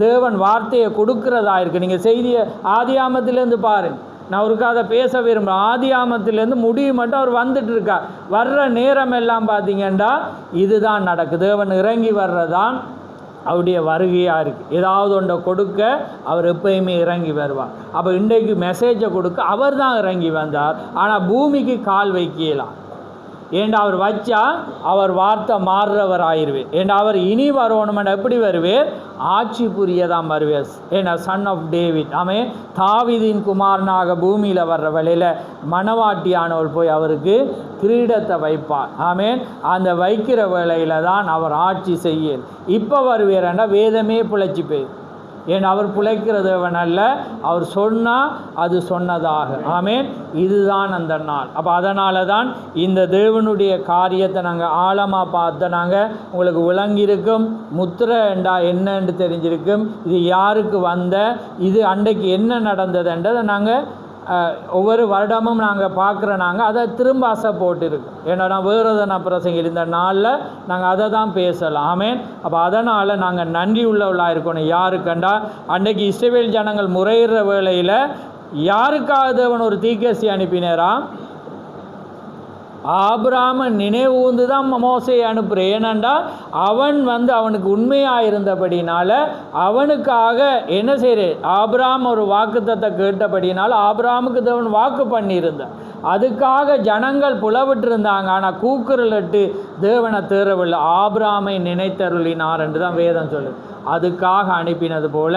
தேவன் வார்த்தையை கொடுக்கிறதா இருக்குது. நீங்கள் செய்தியை ஆதியாமத்திலேருந்து பாருங்கள். நான் அவருக்கு அதை பேச விரும்புகிறேன். ஆதியாமத்திலேருந்து முடிவு மட்டும் அவர் வந்துட்டு இருக்கா. வர்ற நேரம் எல்லாம் பார்த்தீங்கன்னா இதுதான் நடக்குது. தேவன் இறங்கி வர்றதான் அவருடைய வருகையாக இருக்குது. ஏதாவது ஒன்றை கொடுக்க அவர் எப்பயுமே இறங்கி வருவார். அப்போ இன்றைக்கு மெசேஜை கொடுக்க அவர் தான் இறங்கி வந்தார். ஆனால் பூமிக்கு கால் வைக்கலாம். ஏண்டா அவர் வச்சா அவர் வார்த்தை மாறுறவர் ஆயிடுவேன். ஏண்டா அவர் இனி வரணுமெண்டா எப்படி வருவேர், ஆட்சி புரியதான் வருவேர். ஏன்னா சன் ஆஃப் டேவிட், அவன் தாவீதின் குமாரனாக பூமியில் வர்ற வேளையில் மணவாட்டியானவர் போய் அவருக்கு கிரீடத்தை வைப்பார். ஆமேன். அந்த வைக்கிற வேளையில் தான் அவர் ஆட்சி செய்ய. இப்போ வருவேர்னா வேதமே பிழைச்சி போய். ஏன் அவர் பிழைக்கிற தேவன் அல்ல, அவர் சொன்னால் அது சொன்னதாக. ஆமேன். இதுதான் அந்த நாள். அப்போ அதனால தான் இந்த தேவனுடைய காரியத்தை நாங்கள் ஆழமாக பார்த்து நாங்கள் உங்களுக்கு விளங்கியிருக்கும். முத்திரை என்றா என்னன்னு தெரிஞ்சிருக்கும். இது யாருக்கு வந்த, இது அன்றைக்கு என்ன நடந்ததுன்றதை நாங்கள் ஒவ்வொரு வருடமும் நாங்கள் பார்க்குற நாங்கள் அதை திரும்ப ஆசை போட்டிருக்கோம். ஏன்னா வேறு நான் பிரசங்க இந்த நாளில் நாங்கள் அதை தான் பேசலாம். ஆமேன். அப்போ அதனால் நாங்கள் நன்றி உள்ளவர்களாக இருக்கணும். யாருக்கண்டா அன்றைக்கு இஸ்ரவேல் ஜனங்கள் முறையிடுற வேளையில் யாருக்காக தேவன் ஒரு தீர்க்கதரிசி அனுப்பினாரா, ஆபிரகாமை நினைவுந்து தான் மோசையை அனுப்புகிறேன். ஏனண்டா அவன் வந்து அவனுக்கு உண்மையாக இருந்தபடினால அவனுக்காக என்ன செய்கிறேன், ஆபிரகாம் ஒரு வாக்குத்தத்தை கேட்டபடினால ஆபிரகாமுக்கு தேவன் வாக்கு பண்ணியிருந்தார். அதுக்காக ஜனங்கள் புலவிட்டு இருந்தாங்க. ஆனால் கூக்குரலிட்டு தேவனை தேறவில்லை, ஆபிரகாமை நினைத்தருளினார் என்று தான் வேதம் சொல்லுது. அதுக்காக அனுப்பினது போல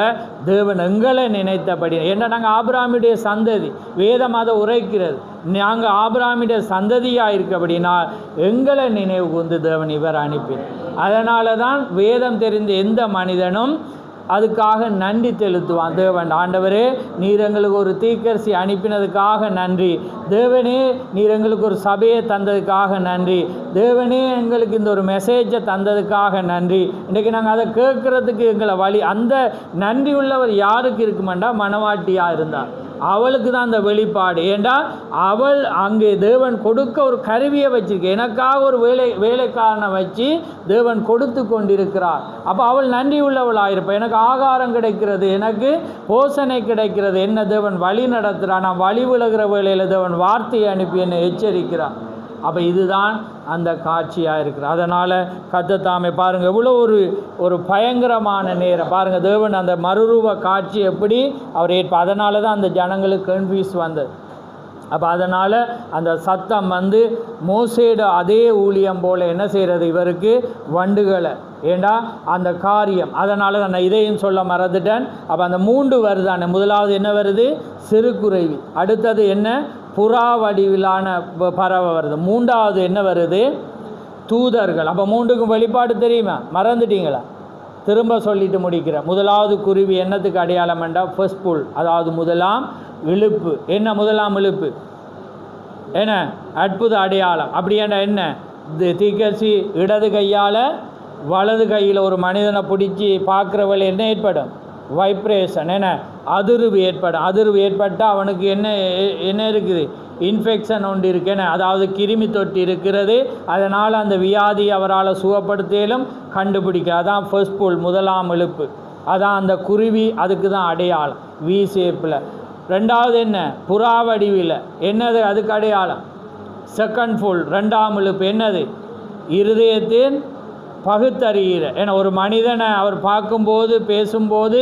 தேவன் எங்களை நினைத்தபடி. ஏன்னா நாங்கள் ஆபிரகாமுடைய சந்ததி, வேதம் அதை உரைக்கிறது. நாங்கள் ஆபிரகாமுடைய சந்ததியாக இருக்கபடினா எங்களை நினைவு கூர்ந்து தேவன் இவர் அனுப்பினார். அதனால தான் வேதம் தெரிந்த எந்த மனிதனும் அதுக்காக நன்றி செலுத்துவான் தேவன். ஆண்டவரே, நீர் எங்களுக்கு ஒரு தீர்க்கதரிசி அனுப்பினதுக்காக நன்றி. தேவனே, நீர் எங்களுக்கு ஒரு சபையை தந்ததுக்காக நன்றி. தேவனே, எங்களுக்கு இந்த ஒரு மெசேஜை தந்ததுக்காக நன்றி. இன்றைக்கி நாங்கள் அதை கேட்குறதுக்கு எங்களை வழி, அந்த நன்றி உள்ளவர் யாருக்கு இருக்குமெண்டா மணவாட்டியாக இருந்தார். அவளுக்கு தான் அந்த வெளிப்பாடு. ஏண்டா அவள் அங்கே தேவன் கொடுக்க ஒரு கருவியை வச்சிருக்க, எனக்காக ஒரு வேலைக்காரனை வச்சு தேவன் கொடுத்து கொண்டிருக்கிறார். அப்போ அவள் நன்றி உள்ளவளாயிருப்பாள். எனக்கு ஆகாரம் கிடைக்கிறது, எனக்கு போஷணை கிடைக்கிறது, என்ன தேவன் வழி நடத்துகிறார். நான் வழி விலகிற வேளையில் தேவன் வார்த்தையை அனுப்பி என்னை எச்சரிக்கிறார். அப்போ இதுதான் அந்த காட்சியாக இருக்குது. அதனால் கர்த்தர் பாருங்கள் எவ்வளோ ஒரு பயங்கரமான நேரம் பாருங்கள். தேவன் அந்த மறுரூப காட்சி எப்படி அவர் அதனால தான் அந்த ஜனங்களுக்கு கன்ஃபியூஸ் வந்தது. அப்போ அதனால் அந்த சத்தம் வந்து மோசேட அதே ஊழியம் போல் என்ன செய்கிறது இவருக்கு வண்டுகளை, ஏண்டா அந்த காரியம். அதனால நான் இதையும் சொல்ல மறந்துட்டேன். அப்போ அந்த 3 வருதானே, முதலாவது என்ன வருது, சிறுகுருவி. அடுத்தது என்ன, புறா வடிவிலான பறவை வருது. 3வது என்ன வருது, தூதர்கள். அப்போ 3க்கும் வெளிப்பாடு தெரியுமா, மறந்துட்டீங்களா? திரும்ப சொல்லிட்டு முடிக்கிறேன். முதலாவது குருவி என்னத்துக்கு அடையாளம் என்றால் ஃபர்ஸ்ட் புல், அதாவது முதலாம் இழுப்பு. என்ன முதலாம் இழுப்பு, என்ன அற்புத அடையாளம். அப்படின்னா என்ன, தீர்க்கதரிசி இடது கையால் வலது கையில் ஒரு மனிதனை பிடிச்சி பார்க்குறவள் என்ன ஏற்படும், வைப்ரேஷன், என்ன அதிர்வு ஏற்படும். அதிர்வு ஏற்பட்டால் அவனுக்கு என்ன இருக்குது, இன்ஃபெக்ஷன் ஒன்று இருக்குன்னு, அதாவது கிருமி தொட்டி இருக்கிறது. அதனால் அந்த வியாதி அவரால் சுகப்படுத்தியும் கண்டுபிடிக்க. அதான் ஃபர்ஸ்ட் புல், முதலாம் இழுப்பு. அதான் அந்த குருவி, அதுக்கு தான் அடையாளம் வி ஷேப்பில். 2வது என்ன, புறா வடிவில், என்னது அதுக்கு அடையாளம், செகண்ட் புல், 2ஆம் இழுப்பு. என்னது, இருதயத்தின் பகுத்தறிகிற. ஏன்னா ஒரு மனிதனை அவர் பார்க்கும்போது பேசும்போது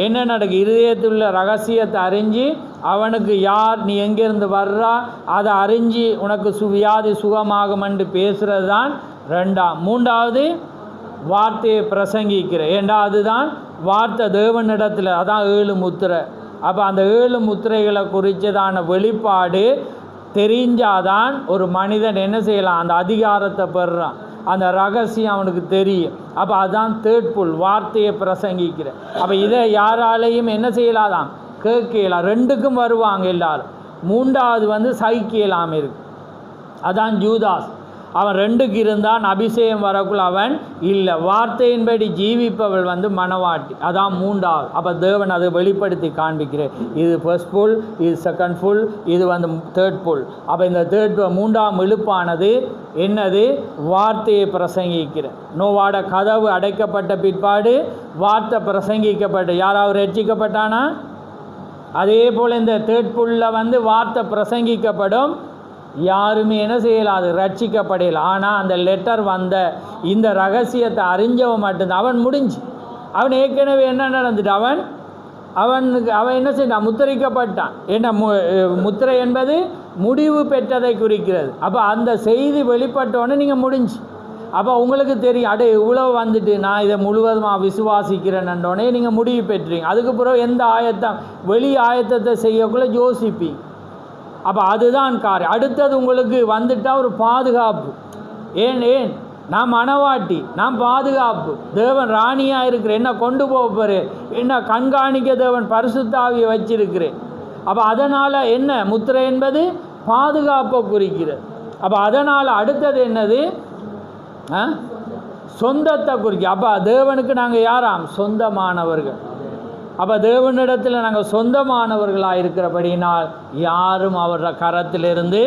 என்ன நடக்குது, இருதயத்தில் உள்ள ரகசியத்தை அறிஞ்சு அவனுக்கு யார், நீ எங்கேருந்து வர்றா, அதை அறிஞ்சு உனக்கு வியாதி சுகமாகுமென்று பேசுகிறது தான் 2ஆம். 3வது வார்த்தையை பிரசங்கிக்கிற. ஏண்டா அதுதான் வார்த்தை தேவனிடத்தில், அதான் 7 முத்திரை. அப்போ அந்த 7 முத்திரைகளை குறித்ததான வெளிப்பாடு தெரிஞ்சாதான் ஒரு மனிதன் என்ன செய்யலாம், அந்த அதிகாரத்தை பெறுறான், அந்த ரகசியம் அவனுக்கு தெரியும். அப்போ அதுதான் தேர்ட் புல், வார்த்தையை பிரசங்கிக்கிற. அப்போ இதை யாராலையும் என்ன செய்யலாதான், கேட்கலாம். 2க்கும் வருவாங்க எல்லாரும். 3வது வந்து சகிக்கலாம் இருக்கு, அதான் ஜூதாஸ். அவன் 2க்கு இருந்தான், அபிஷேகம் வரக்குள்ள அவன் இல்லை. வார்த்தையின்படி ஜீவிப்பவள் வந்து மணவாட்டி, அதான் 3வது. அப்போ தேவன் அதை வெளிப்படுத்தி காண்பிக்கிறேன். இது ஃபர்ஸ்ட் புல், இது செகண்ட் புல், இது வந்து தேர்ட் புல். அப்போ இந்த 3ஆம் இழுப்பானது என்னது, வார்த்தையை பிரசங்கிக்கிற. நோவாட கதவு அடைக்கப்பட்ட பிற்பாடு வார்த்தை பிரசங்கிக்கப்பட்டு யாராவது ரட்சிக்கப்பட்டானா, அதே போல் இந்த தேர்ட் புல்லில் வந்து வார்த்தை பிரசங்கிக்கப்படும். யாருமே என்ன செய்யலாது, ரட்சிக்கப்படையல. ஆனால் அந்த லெட்டர் வந்த இந்த ரகசியத்தை அறிஞ்சவன் மட்டும்தான், அவன் முடிஞ்சு. அவன் ஏற்கனவே என்ன நடந்துட்டு, அவன் என்ன செய்தான், முத்திரிக்கப்பட்டான். என்ன முத்திரை என்பது முடிவு பெற்றதை குறிக்கிறது. அப்போ அந்த செய்தி வெளிப்பட்டோன்னே நீங்கள் முடிஞ்சு. அப்போ உங்களுக்கு தெரியும், இவ்வளோ வந்துட்டு நான் இதை முழுவதுமாக விசுவாசிக்கிறேன்னோடனே நீங்கள் முடிவு பெற்றீங்க. அதுக்கு பிறகு எந்த ஆயத்தம், வெளி ஆயத்தத்தை செய்யக்குள்ளே யோசிப்பீங்க. அப்போ அதுதான் காரியம். அடுத்தது உங்களுக்கு வந்துட்டால் ஒரு பாதுகாப்பு. ஏன் நான் மணவாட்டி, நான் பாதுகாப்பு, தேவன் ராணியாக இருக்கிறேன், என்ன கொண்டு போகிறேன், என்ன கண்காணிக்க தேவன் பரிசுத்த ஆவியை வச்சிருக்கிறேன். அப்போ அதனால் என்ன, முத்திரை என்பது பாதுகாப்பை குறிக்கிறது. அப்போ அதனால் அடுத்தது என்னது, சொந்தத்தை குறிக்க. அப்போ தேவனுக்கு நாங்கள் யாராம், சொந்தமானவர்கள். அப்போ தேவனிடத்தில் நாங்கள் சொந்தமானவர்களாக இருக்கிறபடினால் யாரும் அவரோட கரத்திலிருந்து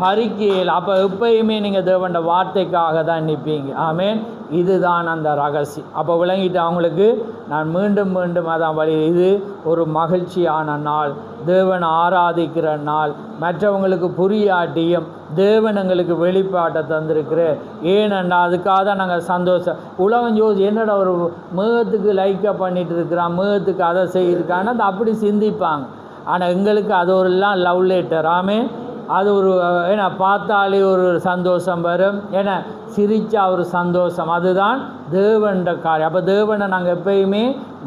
பறிக்கையில். அப்போ எப்பயுமே நீங்கள் தேவனோட வார்த்தைக்காக தான் நிற்பீங்க. ஆமேன். இதுதான் அந்த ரகசியம். அப்போ விளங்கிட்டு அவங்களுக்கு நான் மீண்டும் அதான் வழி. இது ஒரு மகிழ்ச்சியான நாள், தேவன் ஆராதிக்கிற நாள். மற்றவங்களுக்கு புரியாட்டியும் தேவன் எங்களுக்கு வெளிப்பாட்டை தந்திருக்கிறேன். ஏனென்றா அதுக்காக தான் நாங்கள் சந்தோஷம். உலகம் என்னடா ஒரு மேகத்துக்கு லைக்கை பண்ணிட்டு இருக்கிறான், மேகத்துக்கு அதை செய்யிருக்கான்னு அது அப்படி சிந்திப்பாங்க. ஆனால் எங்களுக்கு அது ஒரு எல்லாம் லவ் லெட்டர். ஆமே. அது ஒரு ஏன்னா பார்த்தாலே ஒரு சந்தோஷம் வரும், ஏன்னா சிரித்தா ஒரு சந்தோஷம். அதுதான் தேவன்ட காரியம். அப்போ தேவனை நாங்கள் எப்பயுமே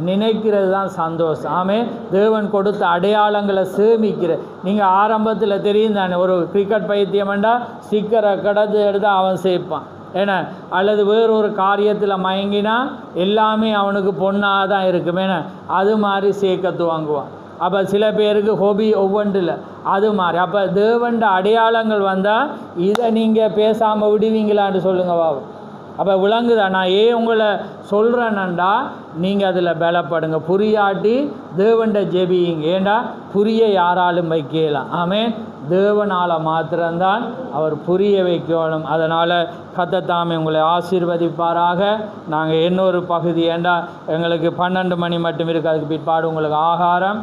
நினைக்கிறது தான் சந்தோஷம். ஆமே. தேவன் கொடுத்த அடையாளங்களை சேமிக்கிற. நீங்கள் ஆரம்பத்தில் தெரியும் தானே, ஒரு கிரிக்கெட் பைத்தியம்ண்டா ஸ்டிக்கரை கடந்து எடுத்து அவன் சேர்ப்பான். ஏன்னா அல்லது வேறொரு காரியத்தில் மயங்கினா எல்லாமே அவனுக்கு பொண்ணாக தான் இருக்கும். ஏன்னா அது மாதிரி சேர்க்க துவங்குவான். அப்போ சில பேருக்கு ஹொபி ஒவ்வொன்றில் அது மாதிரி. அப்போ தேவண்ட அடையாளங்கள் வந்தால் இதை நீங்கள் பேசாமல் விடுவீங்களான்னு சொல்லுங்கள் பாபு. அப்போ விளங்குதா? நான் ஏன் உங்களை சொல்கிறேன்னண்டா நீங்கள் அதில் பலப்படுங்க. புரியாட்டி தேவண்ட ஜெபியுங்க. ஏண்டா புரிய யாராலும் வைக்கலாம். ஆமென். தேவனால் மாத்திரம்தான் அவர் புரிய வைக்கணும். அதனால் கர்த்தர் உங்களை ஆசீர்வதிப்பாராக. நாங்கள் இன்னொரு பகுதி, ஏண்டா எங்களுக்கு 12 மணி மட்டும் இருக்குது, அதுக்கு பிற்பாடு உங்களுக்கு ஆகாரம்.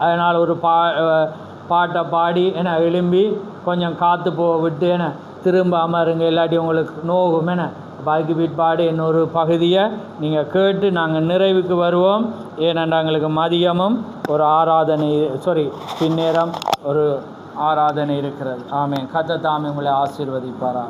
அதனால் ஒரு பாட்டை பாடி என எழும்பி கொஞ்சம் காற்று போக விட்டு என திரும்ப அமருங்க. இல்லாட்டி உங்களுக்கு நோகும். என அதுக்கு பிற்பாடு இன்னொரு பகுதியை நீங்கள் கேட்டு நாங்கள் நிறைவுக்கு வருவோம். ஏனென்றால் எங்களுக்கு மதியமும் ஒரு ஆராதனை, பின்னேரம் ஒரு ஆராதனை இருக்கிறது. ஆமென். கர்த்தர் உங்களை ஆசீர்வதிப்பாரா.